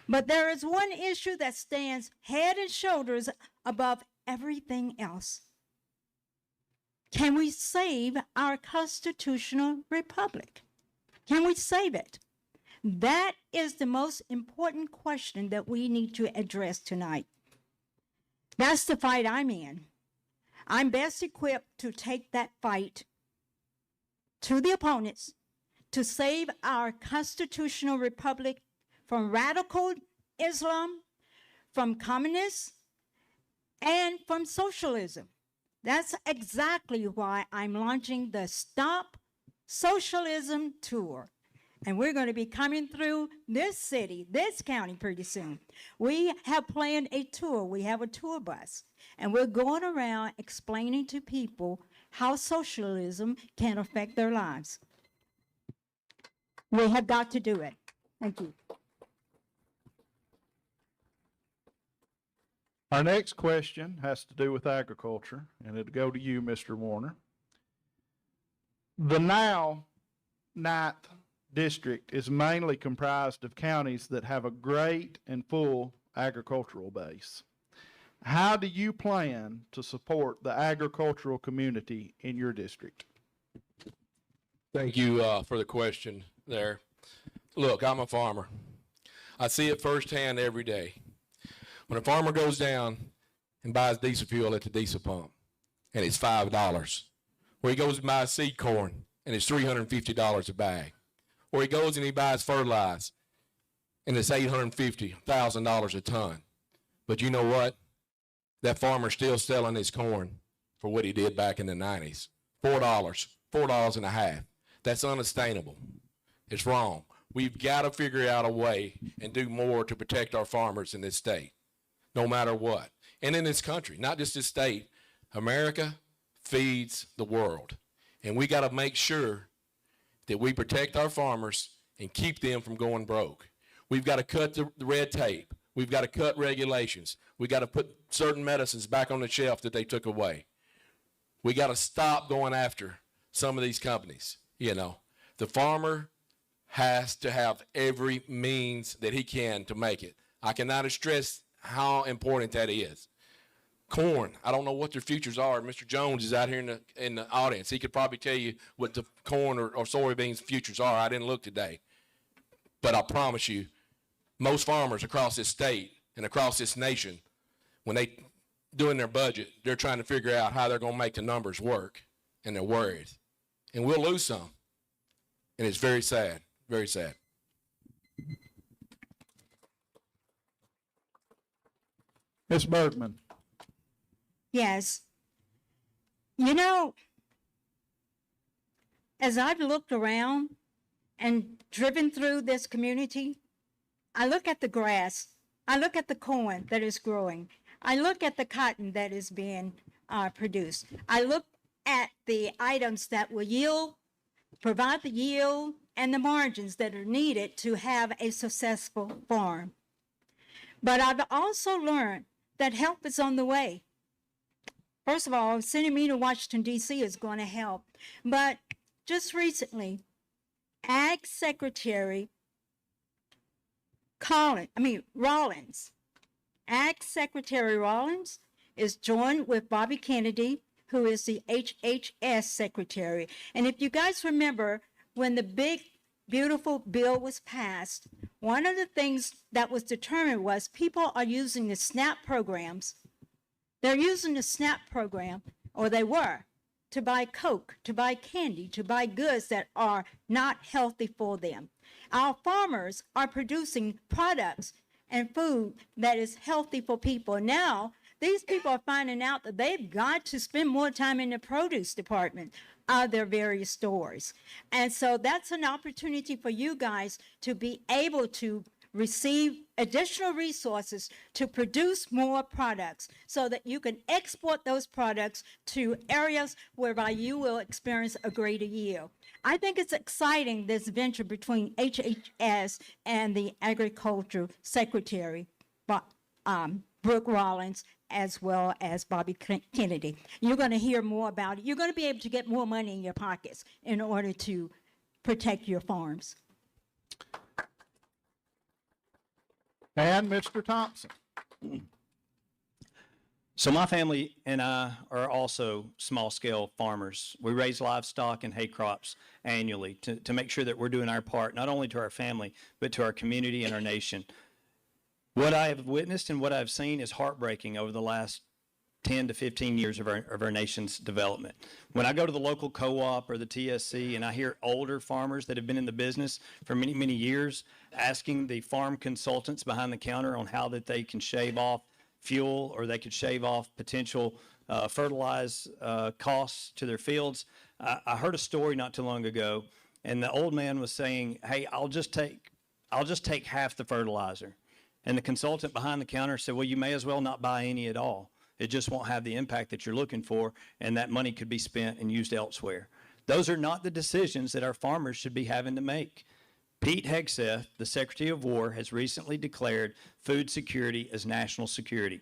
But there is one issue that stands head and shoulders above everything else. Can we save our constitutional republic? Can we save it? That is the most important question that we need to address tonight. That's the fight I'm in. I'm best equipped to take that fight to the opponents to save our constitutional republic from radical Islam, from communists, and from socialism. That's exactly why I'm launching the Stop Socialism Tour. And we're going to be coming through this city, this county pretty soon. We have planned a tour. We have a tour bus. And we're going around explaining to people how socialism can affect their lives. We have got to do it. Thank you. Our next question has to do with agriculture, and it'll go to you, Mr. Warner. The now 9th district is mainly comprised of counties that have a great and full agricultural base. How do you plan to support the agricultural community in your district? Thank you for the question there. Look, I'm a farmer. I see it firsthand every day. When a farmer goes down and buys diesel fuel at the diesel pump, and it's $5, or he goes and buys seed corn, and it's $350 a bag, or he goes and he buys fertilizer, and it's $850,000 a ton. But you know what? That farmer's still selling his corn for what he did back in the 90s. $4.50. That's unsustainable. It's wrong. We've got to figure out a way and do more to protect our farmers in this state, no matter what. And in this country, not just this state, America feeds the world. And we got to make sure that we protect our farmers and keep them from going broke. We've got to cut the red tape. We've got to cut regulations. We got to put certain medicines back on the shelf that they took away. We got to stop going after some of these companies. You know, the farmer has to have every means that he can to make it. I cannot stress how important that is. Corn, I don't know what their futures are. Mr. Jones is out here in the audience. He could probably tell you what the corn or soybeans futures are. I didn't look today. But I promise you, most farmers across this state and across this nation, when they doing their budget, they're trying to figure out how they're going to make the numbers work, and they're worried. And we'll lose some. And it's very sad, very sad. Ms. Bergmann. Yes. You know, as I've looked around and driven through this community, I look at the grass I look at the corn that is growing. I look at the cotton that is being produced. I look at the items that will provide the yield and the margins that are needed to have a successful farm. But I've also learned that help is on the way. First of all, sending me to Washington, D.C. is going to help. But just recently, Ag Secretary Rawlins, Ag Secretary Rawlins is joined with Bobby Kennedy, who is the HHS Secretary. And if you guys remember, when the big, beautiful bill was passed, one of the things that was determined was people are using the SNAP programs. They're using the SNAP program, or they were, to buy Coke, to buy candy, to buy goods that are not healthy for them. Our farmers are producing products and food that is healthy for people. Now, these people are finding out that they've got to spend more time in the produce department of their various stores. And so that's an opportunity for you guys to be able to receive additional resources to produce more products so that you can export those products to areas whereby you will experience a greater yield. I think it's exciting, this venture between HHS and the Agriculture Secretary, Brooke Rawlins, as well as Bobby Kennedy. You're going to hear more about it. You're going to be able to get more money in your pockets in order to protect your farms. And Mr. Thompson. So my family and I are also small-scale farmers. We raise livestock and hay crops annually to make sure that we're doing our part, not only to our family, but to our community and our nation. What I have witnessed and what I've seen is heartbreaking over the last 10 to 15 years of our nation's development. When I go to the local co-op or the TSC and I hear older farmers that have been in the business for many, many years asking the farm consultants behind the counter on how that they can shave off fuel or they could shave off potential fertilize costs to their fields. I heard a story not too long ago, and the old man was saying, "Hey, I'll just take half the fertilizer." And the consultant behind the counter said, "Well, you may as well not buy any at all. It just won't have the impact that you're looking for, and that money could be spent and used elsewhere." Those are not the decisions that our farmers should be having to make. Pete Hegseth, the Secretary of War, has recently declared food security as national security,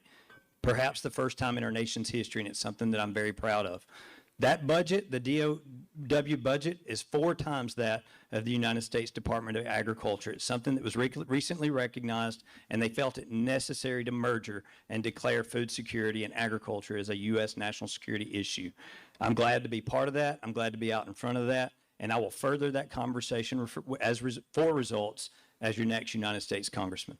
perhaps the first time in our nation's history, and it's something that I'm very proud of. That budget, the DOW budget, is 4 times that of the United States Department of Agriculture. It's something that was recently recognized, and they felt it necessary to merger and declare food security and agriculture as a U.S. national security issue. I'm glad to be part of that. I'm glad to be out in front of that, and I will further that conversation for results as your next United States Congressman.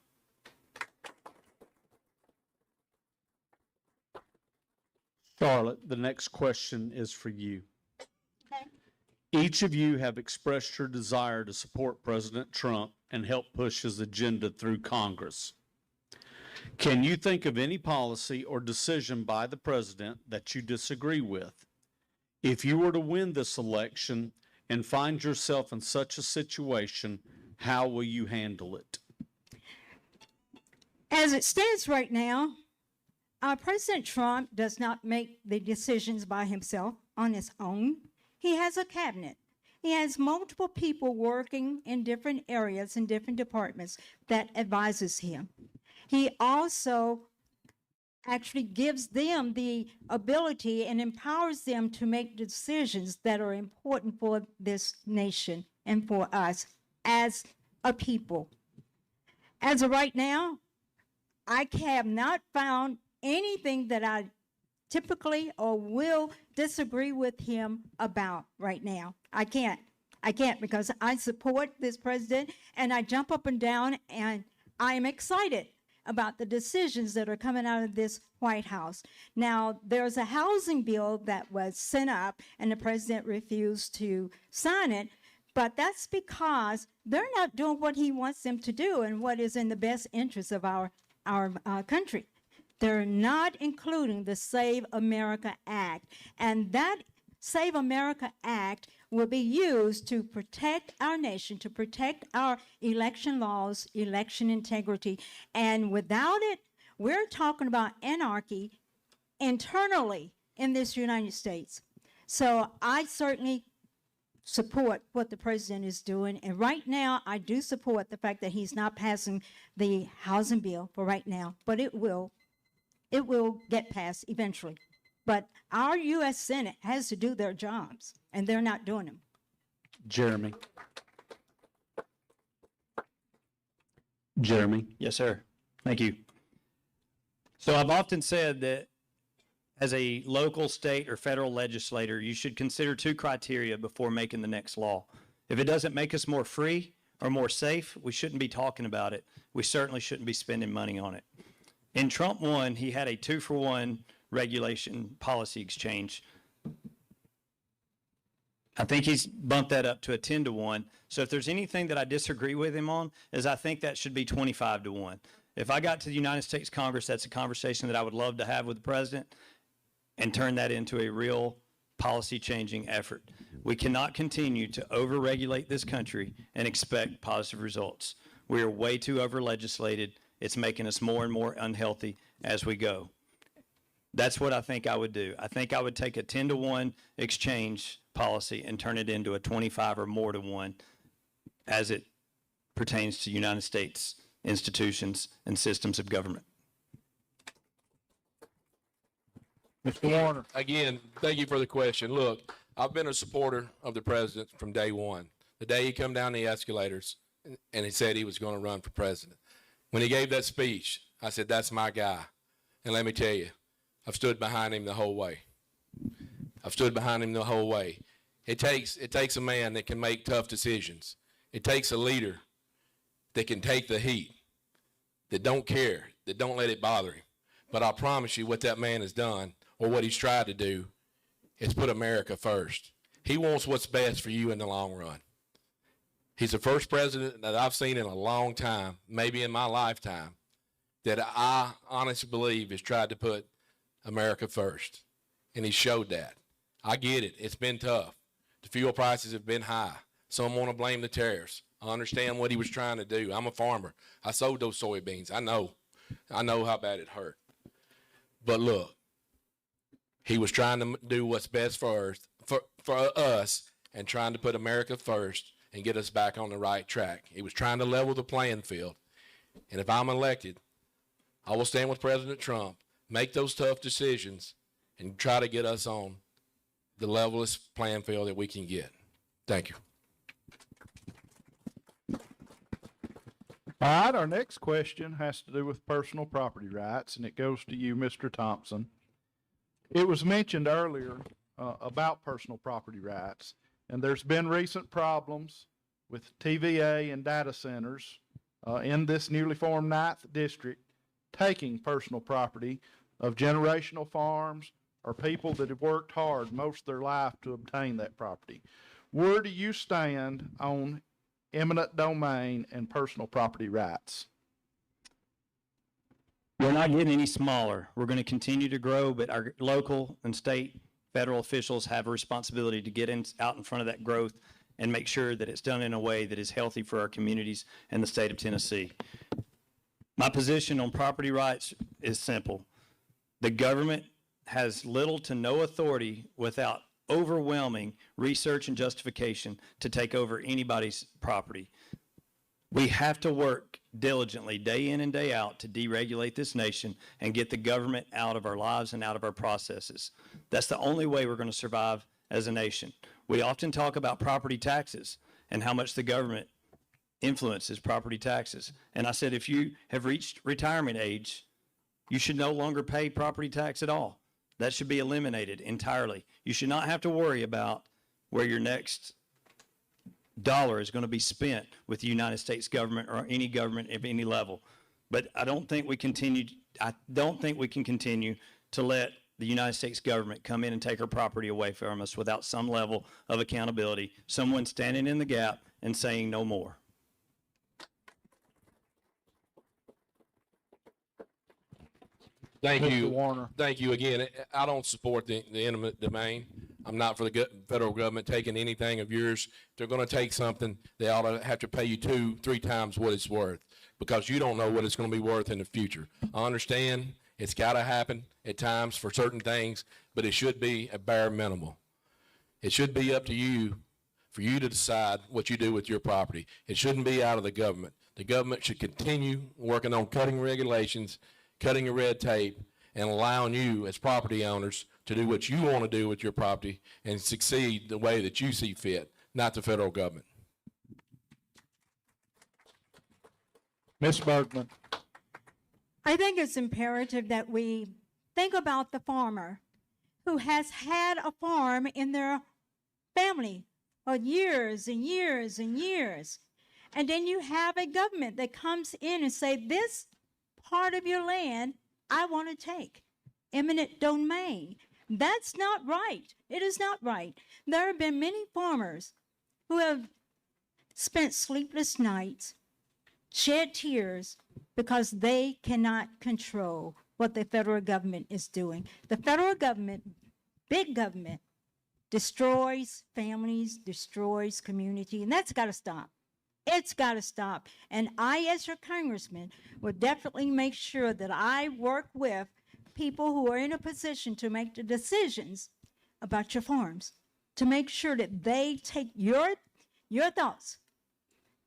Charlotte, the next question is for you. Each of you have expressed your desire to support President Trump and help push his agenda through Congress. Can you think of any policy or decision by the president that you disagree with? If you were to win this election and find yourself in such a situation, how will you handle it? As it stands right now, President Trump does not make the decisions by himself on his own. He has a cabinet. He has multiple people working in different areas and different departments that advises him. He also actually gives them the ability and empowers them to make decisions that are important for this nation and for us as a people. As of right now, I have not found anything that I typically or will disagree with him about right now. I can't because I support this president and I jump up and down and I am excited about the decisions that are coming out of this White House. Now, there's a housing bill that was sent up and the president refused to sign it, but that's because they're not doing what he wants them to do and what is in the best interest of our country. They're not including the Save America Act. And that Save America Act will be used to protect our nation, to protect our election laws, election integrity. And without it, we're talking about anarchy internally in this United States. So I certainly support what the president is doing. And right now, I do support the fact that he's not passing the housing bill for right now, but it will get passed eventually. But our U.S. Senate has to do their jobs, and they're not doing them. Jeremy. Jeremy. Yes, sir. Thank you. So I've often said that as a local, state, or federal legislator, you should consider two criteria before making the next law. If it doesn't make us more free or more safe, we shouldn't be talking about it. We certainly shouldn't be spending money on it. In Trump 1, he had a 2-for-1 regulation policy exchange. I think he's bumped that up to a 10-to-1. So if there's anything that I disagree with him on, is I think that should be 25-to-1. If I got to the United States Congress, that's a conversation that I would love to have with the president and turn that into a real policy-changing effort. We cannot continue to over-regulate this country and expect positive results. We are way too over-legislated. It's making us more and more unhealthy as we go. That's what I think I would do. I think I would take a 10-to-1 exchange policy and turn it into a 25 or more to 1 as it pertains to United States institutions and systems of government. Mr. Warner. Again, thank you for the question. Look, I've been a supporter of the president from day one. The day he come down the escalators and he said he was going to run for president. When he gave that speech, I said, that's my guy. And let me tell you, I've stood behind him the whole way. I've stood behind him the whole way. It takes a man that can make tough decisions. It takes a leader that can take the heat, that don't care, that don't let it bother him. But I promise you what that man has done, or what he's tried to do, is put America first. He wants what's best for you in the long run. He's the first president that I've seen in a long time, maybe in my lifetime, that I honestly believe has tried to put America first. And he showed that. I get it. It's been tough. The fuel prices have been high. Some want to blame the tariffs. I understand what he was trying to do. I'm a farmer. I sowed those soybeans. I know how bad it hurt. But look, he was trying to do what's best for us and trying to put America first and get us back on the right track. He was trying to level the playing field. And if I'm elected, I will stand with President Trump, make those tough decisions, and try to get us on the levelest playing field that we can get. Thank you. All right, our next question has to do with personal property rights, and it goes to you, Mr. Thompson. It was mentioned earlier about personal property rights, and there's been recent problems with TVA and data centers in this newly formed 9th District taking personal property of generational farms or people that have worked hard most of their life to obtain that property. Where do you stand on eminent domain and personal property rights? We're not getting any smaller. We're going to continue to grow, but our local and state, federal officials have a responsibility to get out in front of that growth and make sure that it's done in a way that is healthy for our communities and the state of Tennessee. My position on property rights is simple. The government has little to no authority without overwhelming research and justification to take over anybody's property. We have to work diligently day in and day out to deregulate this nation and get the government out of our lives and out of our processes. That's the only way we're going to survive as a nation. We often talk about property taxes and how much the government influences property taxes. And I said, if you have reached retirement age, you should no longer pay property tax at all. That should be eliminated entirely. You should not have to worry about where your next dollar is going to be spent with the United States government or any government of any level. But I don't think we can continue to let the United States government come in and take our property away from us without some level of accountability, someone standing in the gap and saying no more. Thank Mr. you. Warner. Thank you again. I don't support the eminent domain. I'm not for the federal government taking anything of yours. If they're going to take something, they ought to have to pay you 2-3 times what it's worth, because you don't know what it's going to be worth in the future. I understand it's got to happen at times for certain things, but it should be a bare minimal. It should be up to you, for you to decide what you do with your property. It shouldn't be out of the government. The government should continue working on cutting regulations, cutting the red tape, and allowing you as property owners to do what you want to do with your property and succeed the way that you see fit, not the federal government. Ms. Bergmann. I think it's imperative that we think about the farmer who has had a farm in their family for years and years and years. And then you have a government that comes in and say, this part of your land, I want to take. Eminent domain. That's not right. It is not right. There have been many farmers who have spent sleepless nights, shed tears, because they cannot control what the federal government is doing. The federal government, big government, destroys families, destroys community, and that's got to stop. It's got to stop. And I, as your congressman, will definitely make sure that I work with people who are in a position to make the decisions about your farms, to make sure that they take your thoughts,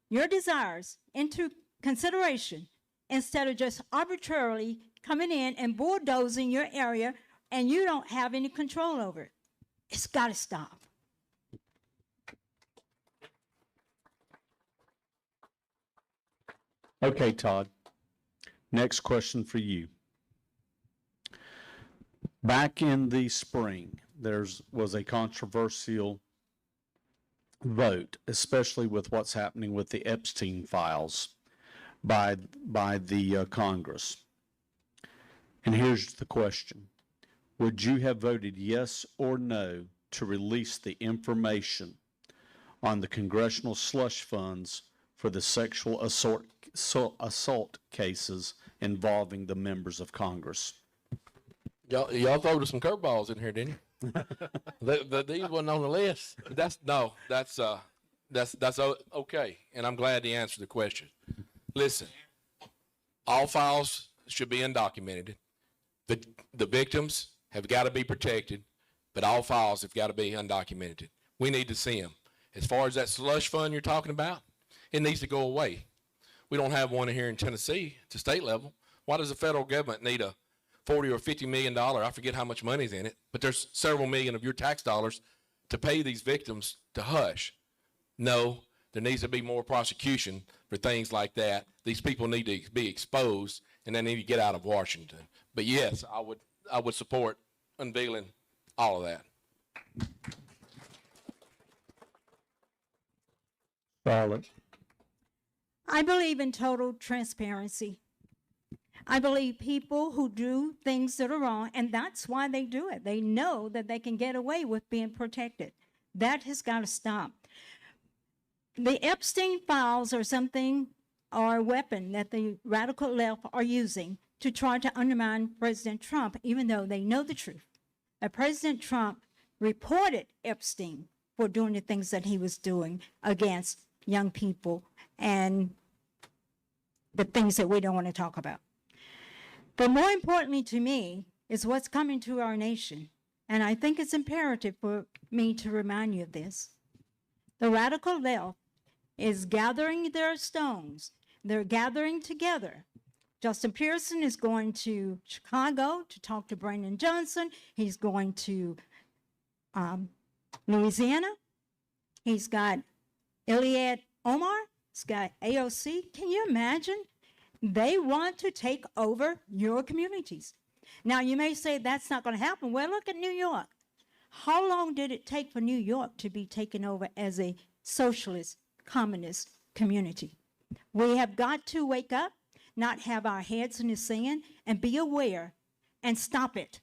your desires into consideration, instead of just arbitrarily coming in and bulldozing your area and you don't have any control over it. It's got to stop. Okay, Todd. Next question for you. Back in the spring, there was a controversial vote, especially with what's happening with the Epstein files by the Congress. And here's the question. Would you have voted yes or no to release the information on the congressional slush funds for the sexual assault cases involving the members of Congress? Y'all threw some curveballs in here, didn't you? These wasn't on the list. That's okay, and I'm glad to answer the question. Listen, all files should be undocumented. The victims have got to be protected, but all files have got to be undocumented. We need to see them. As far as that slush fund you're talking about, it needs to go away. We don't have one here in Tennessee at the state level. Why does the federal government need a $40 or $50 million, I forget how much money's in it, but there's several million of your tax dollars to pay these victims to hush? No, there needs to be more prosecution for things like that. These people need to be exposed, and they need to get out of Washington. But yes, I would support unveiling all of that. Charlotte. I believe in total transparency. I believe people who do things that are wrong, and that's why they do it. They know that they can get away with being protected. That has got to stop. The Epstein files are something, or a weapon that the radical left are using to try to undermine President Trump, even though they know the truth. President Trump reported Epstein for doing the things that he was doing against young people and the things that we don't want to talk about. But more importantly to me is what's coming to our nation. And I think it's imperative for me to remind you of this. The radical left is gathering their stones. They're gathering together. Justin Pearson is going to Chicago to talk to Brandon Johnson. He's going to Louisiana. He's got Iliad Omar. He's got AOC. Can you imagine? They want to take over your communities. Now, you may say that's not going to happen. Well, look at New York. How long did it take for New York to be taken over as a socialist, communist community? We have got to wake up, not have our heads in the sand, and be aware and stop it.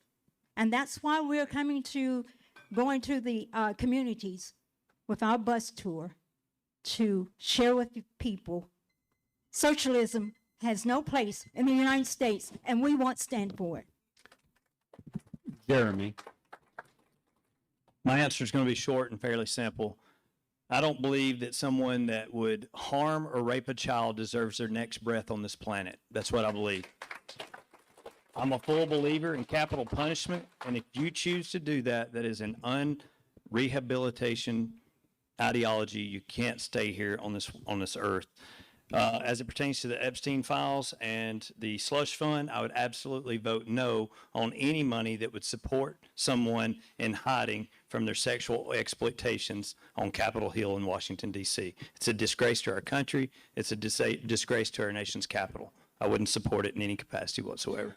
And that's why we're going to the communities with our bus tour to share with the people socialism has no place in the United States, and we won't stand for it. Jeremy. My answer is going to be short and fairly simple. I don't believe that someone that would harm or rape a child deserves their next breath on this planet. That's what I believe. I'm a full believer in capital punishment, and if you choose to do that, that is an unrehabilitation ideology. You can't stay here on this earth. As it pertains to the Epstein files and the slush fund, I would absolutely vote no on any money that would support someone in hiding from their sexual exploitations on Capitol Hill in Washington, D.C. It's a disgrace to our country. It's a disgrace to our nation's capital. I wouldn't support it in any capacity whatsoever.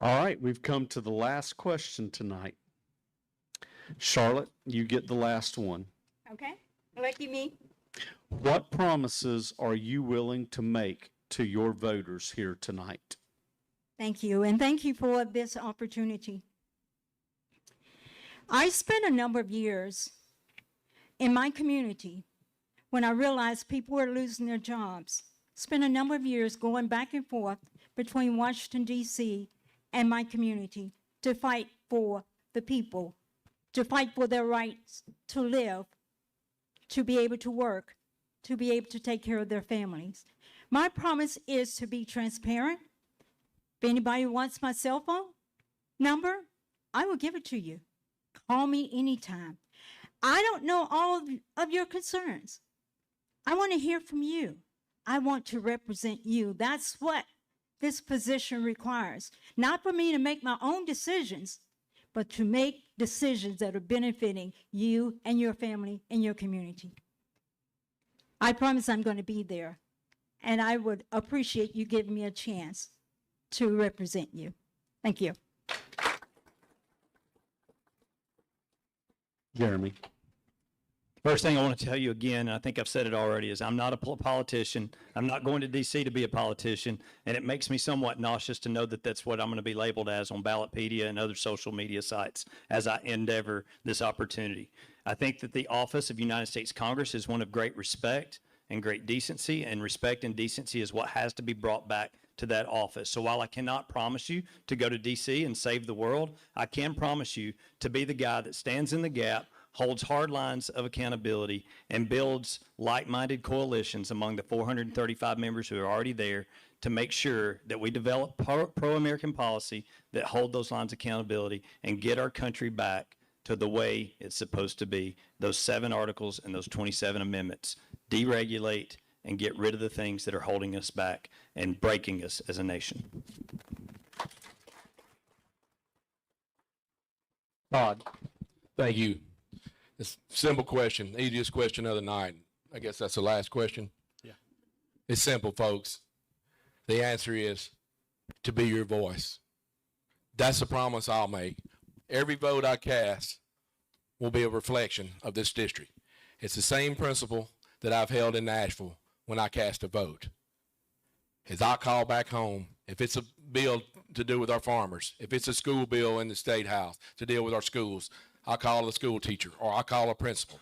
All right, we've come to the last question tonight. Charlotte, you get the last one. Okay, lucky me. What promises are you willing to make to your voters here tonight? Thank you, and thank you for this opportunity. I spent a number of years in my community when I realized people were losing their jobs. Spent a number of years going back and forth between Washington, D.C. and my community to fight for the people, to fight for their rights to live, to be able to work, to be able to take care of their families. My promise is to be transparent. If anybody wants my cell phone number, I will give it to you. Call me anytime. I don't know all of your concerns. I want to hear from you. I want to represent you. That's what this position requires. Not for me to make my own decisions, but to make decisions that are benefiting you and your family and your community. I promise I'm going to be there, and I would appreciate you giving me a chance to represent you. Thank you. Jeremy. First thing I want to tell you again, and I think I've said it already, is I'm not a politician. I'm not going to D.C. to be a politician, and it makes me somewhat nauseous to know that that's what I'm going to be labeled as on Ballotpedia and other social media sites as I endeavor this opportunity. I think that the office of United States Congress is one of great respect and great decency, and respect and decency is what has to be brought back to that office. So while I cannot promise you to go to D.C. and save the world, I can promise you to be the guy that stands in the gap, holds hard lines of accountability, and builds like-minded coalitions among the 435 members who are already there to make sure that we develop pro-American policy that hold those lines of accountability and get our country back to the way it's supposed to be. Those 7 articles and those 27 amendments deregulate and get rid of the things that are holding us back and breaking us as a nation. Todd. Thank you. It's a simple question, easiest question of the night. I guess that's the last question. Yeah. It's simple, folks. The answer is to be your voice. That's the promise I'll make. Every vote I cast will be a reflection of this district. It's the same principle that I've held in Nashville when I cast a vote. As I call back home, if it's a bill to do with our farmers, if it's a school bill in the State House to deal with our schools, I call the school teacher or I call a principal.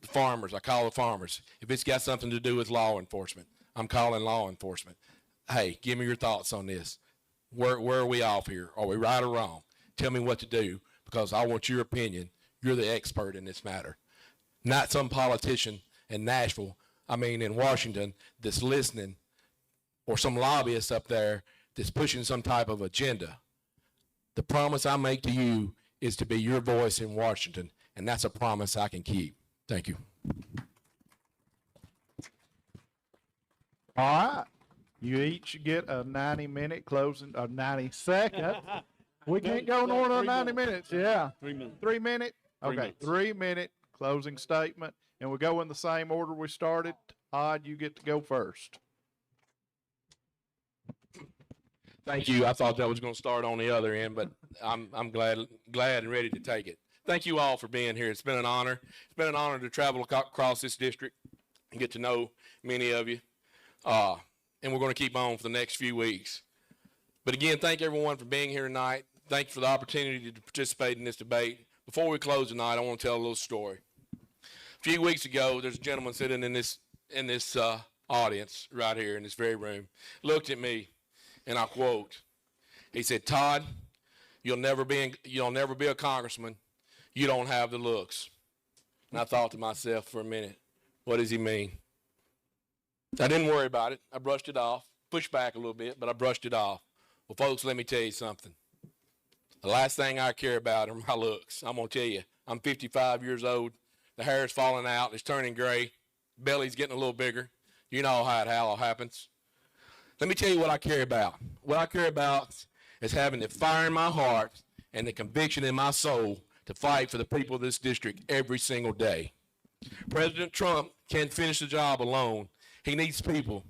The farmers, I call the farmers. If it's got something to do with law enforcement, I'm calling law enforcement. Hey, give me your thoughts on this. Where are we off here? Are we right or wrong? Tell me what to do, because I want your opinion. You're the expert in this matter. Not some politician in in Washington that's listening, or some lobbyist up there that's pushing some type of agenda. The promise I make to you is to be your voice in Washington, and that's a promise I can keep. Thank you. All right. You each get a 90-minute closing, a 90-second. We can't go more than 90 minutes. Yeah. 3 minutes. 3 minute? Okay, minutes. 3-minute closing statement. And we'll go in the same order we started. Todd, you get to go first. Thank you. I thought that was going to start on the other end, but I'm glad and ready to take it. Thank you all for being here. It's been an honor. It's been an honor to travel across this district and get to know many of you. And we're going to keep on for the next few weeks. But again, thank everyone for being here tonight. Thank you for the opportunity to participate in this debate. Before we close tonight, I want to tell a little story. A few weeks ago, there's a gentleman sitting in this audience right here in this very room, looked at me, and I quote, He said, Todd, you'll never be a congressman. You don't have the looks. And I thought to myself for a minute, what does he mean? I didn't worry about it. I brushed it off, pushed back a little bit, but I brushed it off. Well, folks, let me tell you something. The last thing I care about are my looks. I'm going to tell you, I'm 55 years old. The hair is falling out. It's turning gray. Belly's getting a little bigger. You know how it all happens. Let me tell you what I care about. What I care about is having the fire in my heart and the conviction in my soul to fight for the people of this district every single day. President Trump can't finish the job alone. He needs people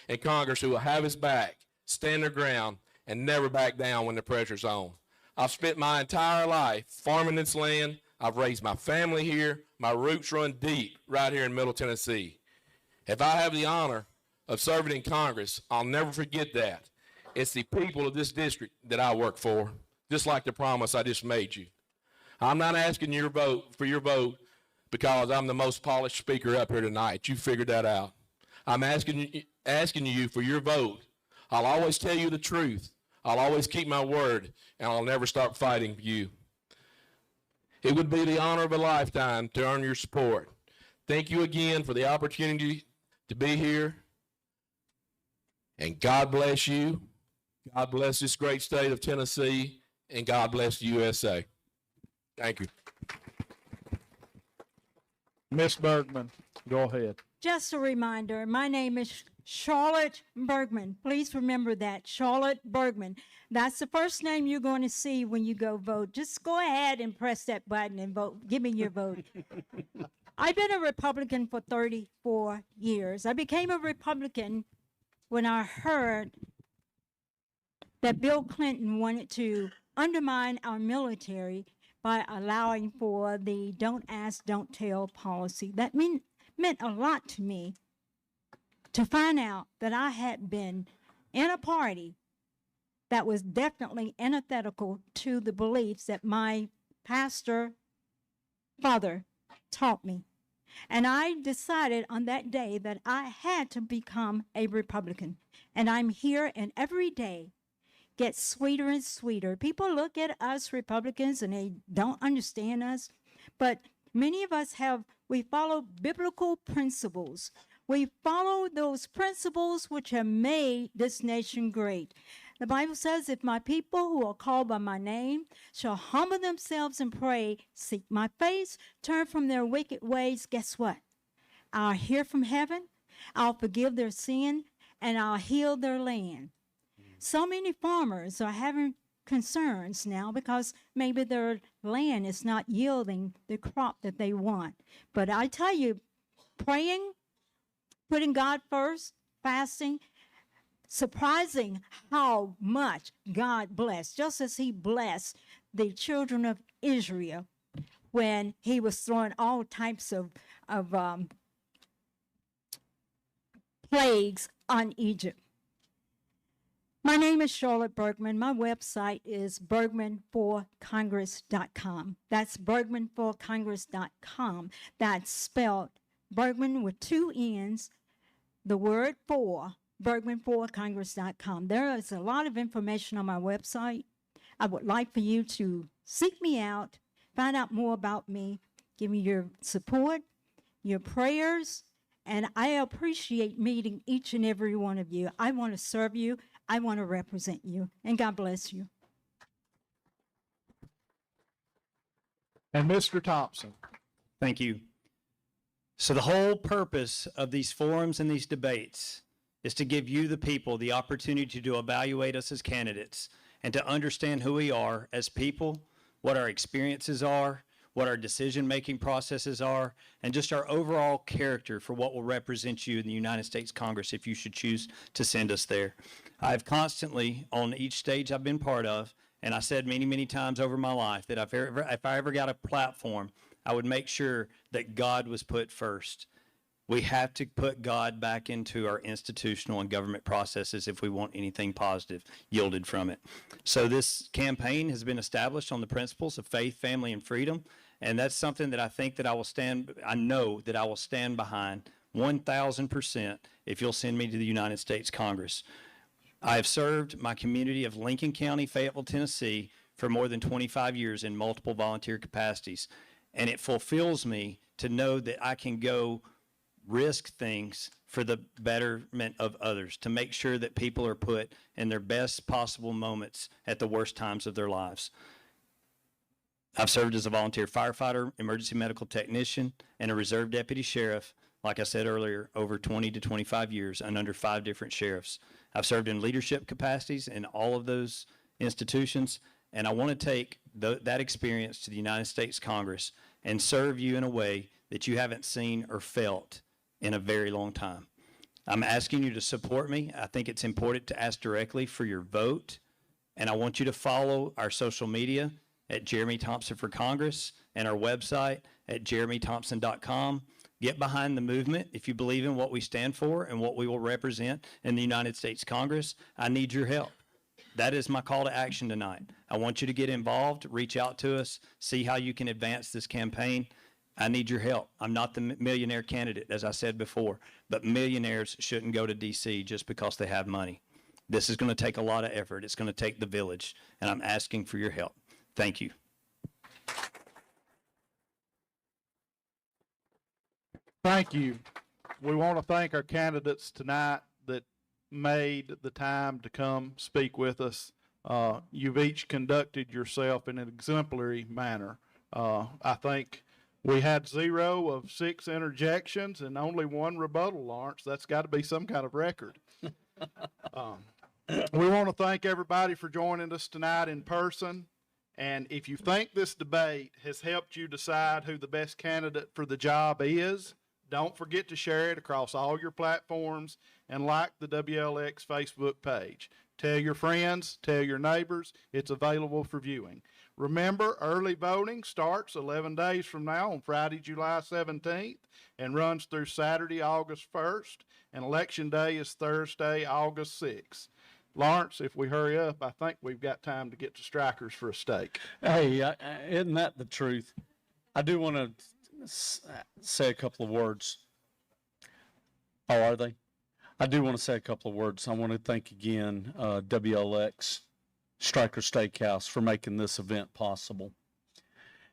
in Congress who will have his back, stand their ground, and never back down when the pressure's on. I've spent my entire life farming this land. I've raised my family here. My roots run deep right here in Middle Tennessee. If I have the honor of serving in Congress, I'll never forget that. It's the people of this district that I work for, just like the promise I just made you. I'm not asking your vote for your vote because I'm the most polished speaker up here tonight. You figured that out. I'm asking you for your vote. I'll always tell you the truth. I'll always keep my word, and I'll never stop fighting for you. It would be the honor of a lifetime to earn your support. Thank you again for the opportunity to be here. And God bless you. God bless this great state of Tennessee, and God bless the USA. Thank you. Ms. Bergmann, go ahead. Just a reminder, my name is Charlotte Bergmann. Please remember that, Charlotte Bergmann. That's the first name you're going to see when you go vote. Just go ahead and press that button and vote. Give me your vote. I've been a Republican for 34 years. I became a Republican when I heard that Bill Clinton wanted to undermine our military by allowing for the don't ask, don't tell policy. That meant a lot to me to find out that I had been in a party that was definitely antithetical to the beliefs that my pastor father taught me. And I decided on that day that I had to become a Republican. And I'm here, and every day gets sweeter and sweeter. People look at us Republicans and they don't understand us, but many of us we follow biblical principles. We follow those principles which have made this nation great. The Bible says, if my people who are called by my name shall humble themselves and pray, seek my face, turn from their wicked ways, guess what? I'll hear from heaven, I'll forgive their sin, and I'll heal their land. So many farmers are having concerns now because maybe their land is not yielding the crop that they want. But I tell you, praying, putting God first, fasting, surprising how much God blessed, just as he blessed the children of Israel when he was throwing all types of plagues on Egypt. My name is Charlotte Bergmann. My website is bergmanforcongress.com. That's bergmanforcongress.com. That's spelled Bergmann with 2 N's, the word for, bergmanforcongress.com. There is a lot of information on my website. I would like for you to seek me out, find out more about me, give me your support, your prayers, and I appreciate meeting each and every one of you. I want to serve you. I want to represent you, and God bless you. And Mr. Thompson. Thank you. So the whole purpose of these forums and these debates is to give you, the people, the opportunity to evaluate us as candidates and to understand who we are as people, what our experiences are, what our decision-making processes are, and just our overall character for what will represent you in the United States Congress if you should choose to send us there. I've constantly, on each stage I've been part of, and I said many, many times over my life that if I ever got a platform, I would make sure that God was put first. We have to put God back into our institutional and government processes if we want anything positive yielded from it. So this campaign has been established on the principles of faith, family, and freedom. And that's something that I know that I will stand behind 1,000% if you'll send me to the United States Congress. I have served my community of Lincoln County, Fayetteville, Tennessee for more than 25 years in multiple volunteer capacities. And it fulfills me to know that I can go risk things for the betterment of others, to make sure that people are put in their best possible moments at the worst times of their lives. I've served as a volunteer firefighter, emergency medical technician, and a reserve deputy sheriff, like I said earlier, over 20 to 25 years and under 5 different sheriffs. I've served in leadership capacities in all of those institutions, and I want to take that experience to the United States Congress and serve you in a way that you haven't seen or felt in a very long time. I'm asking you to support me. I think it's important to ask directly for your vote, and I want you to follow our social media at Jeremy Thompson for Congress and our website at jeremythompson.com. Get behind the movement if you believe in what we stand for and what we will represent in the United States Congress. I need your help. That is my call to action tonight. I want you to get involved, reach out to us, see how you can advance this campaign. I need your help. I'm not the millionaire candidate, as I said before, but millionaires shouldn't go to D.C. just because they have money. This is going to take a lot of effort. It's going to take the village, and I'm asking for your help. Thank you. Thank you. We want to thank our candidates tonight that made the time to come speak with us. You've each conducted yourself in an exemplary manner. I think we had 0 of 6 interjections and only 1 rebuttal, Lawrence. That's got to be some kind of record. We want to thank everybody for joining us tonight in person. And if you think this debate has helped you decide who the best candidate for the job is, don't forget to share it across all your platforms and like the WLX Facebook page. Tell your friends, tell your neighbors, it's available for viewing. Remember, early voting starts 11 days from now on Friday, July 17th and runs through Saturday, August 1st, and Election Day is Thursday, August 6th. Lawrence, if we hurry up, I think we've got time to get to Strikers for a steak. Hey, isn't that the truth? I do want to say a couple of words. Oh, are they? I do want to say a couple of words. I want to thank again WLX Striker Steakhouse for making this event possible.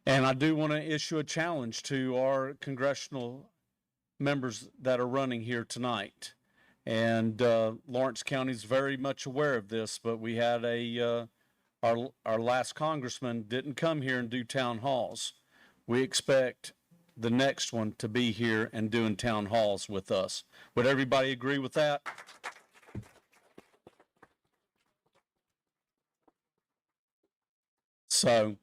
And I do want to issue a challenge to our congressional members that are running here tonight. And Lawrence County is very much aware of this, but we had our last congressman didn't come here and do town halls. We expect the next one to be here and doing town halls with us. Would everybody agree with that? So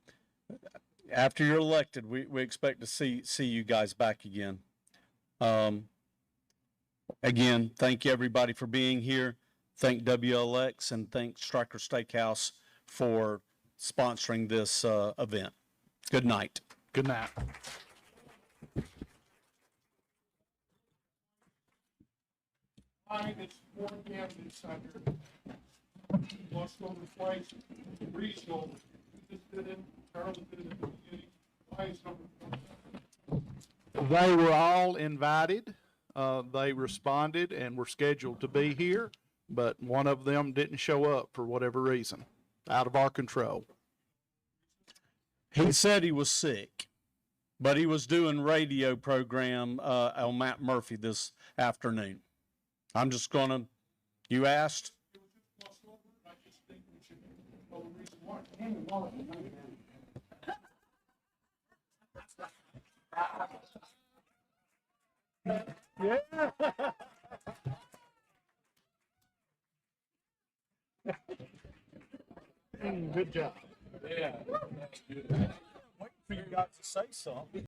after you're elected, we expect to see you guys back again. Again, thank you everybody for being here. Thank WLX and thank Striker Steakhouse for sponsoring this event. Good night. Good night. Hi, it's Warren candidates under Washington Place, regional, Charlotte did it at the beginning. Why is number 4? They were all invited. They responded and were scheduled to be here, but one of them didn't show up for whatever reason, out of our control. He said he was sick, but he was doing radio program on Matt Murphy this afternoon. I'm just gonna, you asked? I just think we should know the reason why. Good job. Yeah. Waiting for you guys to say something.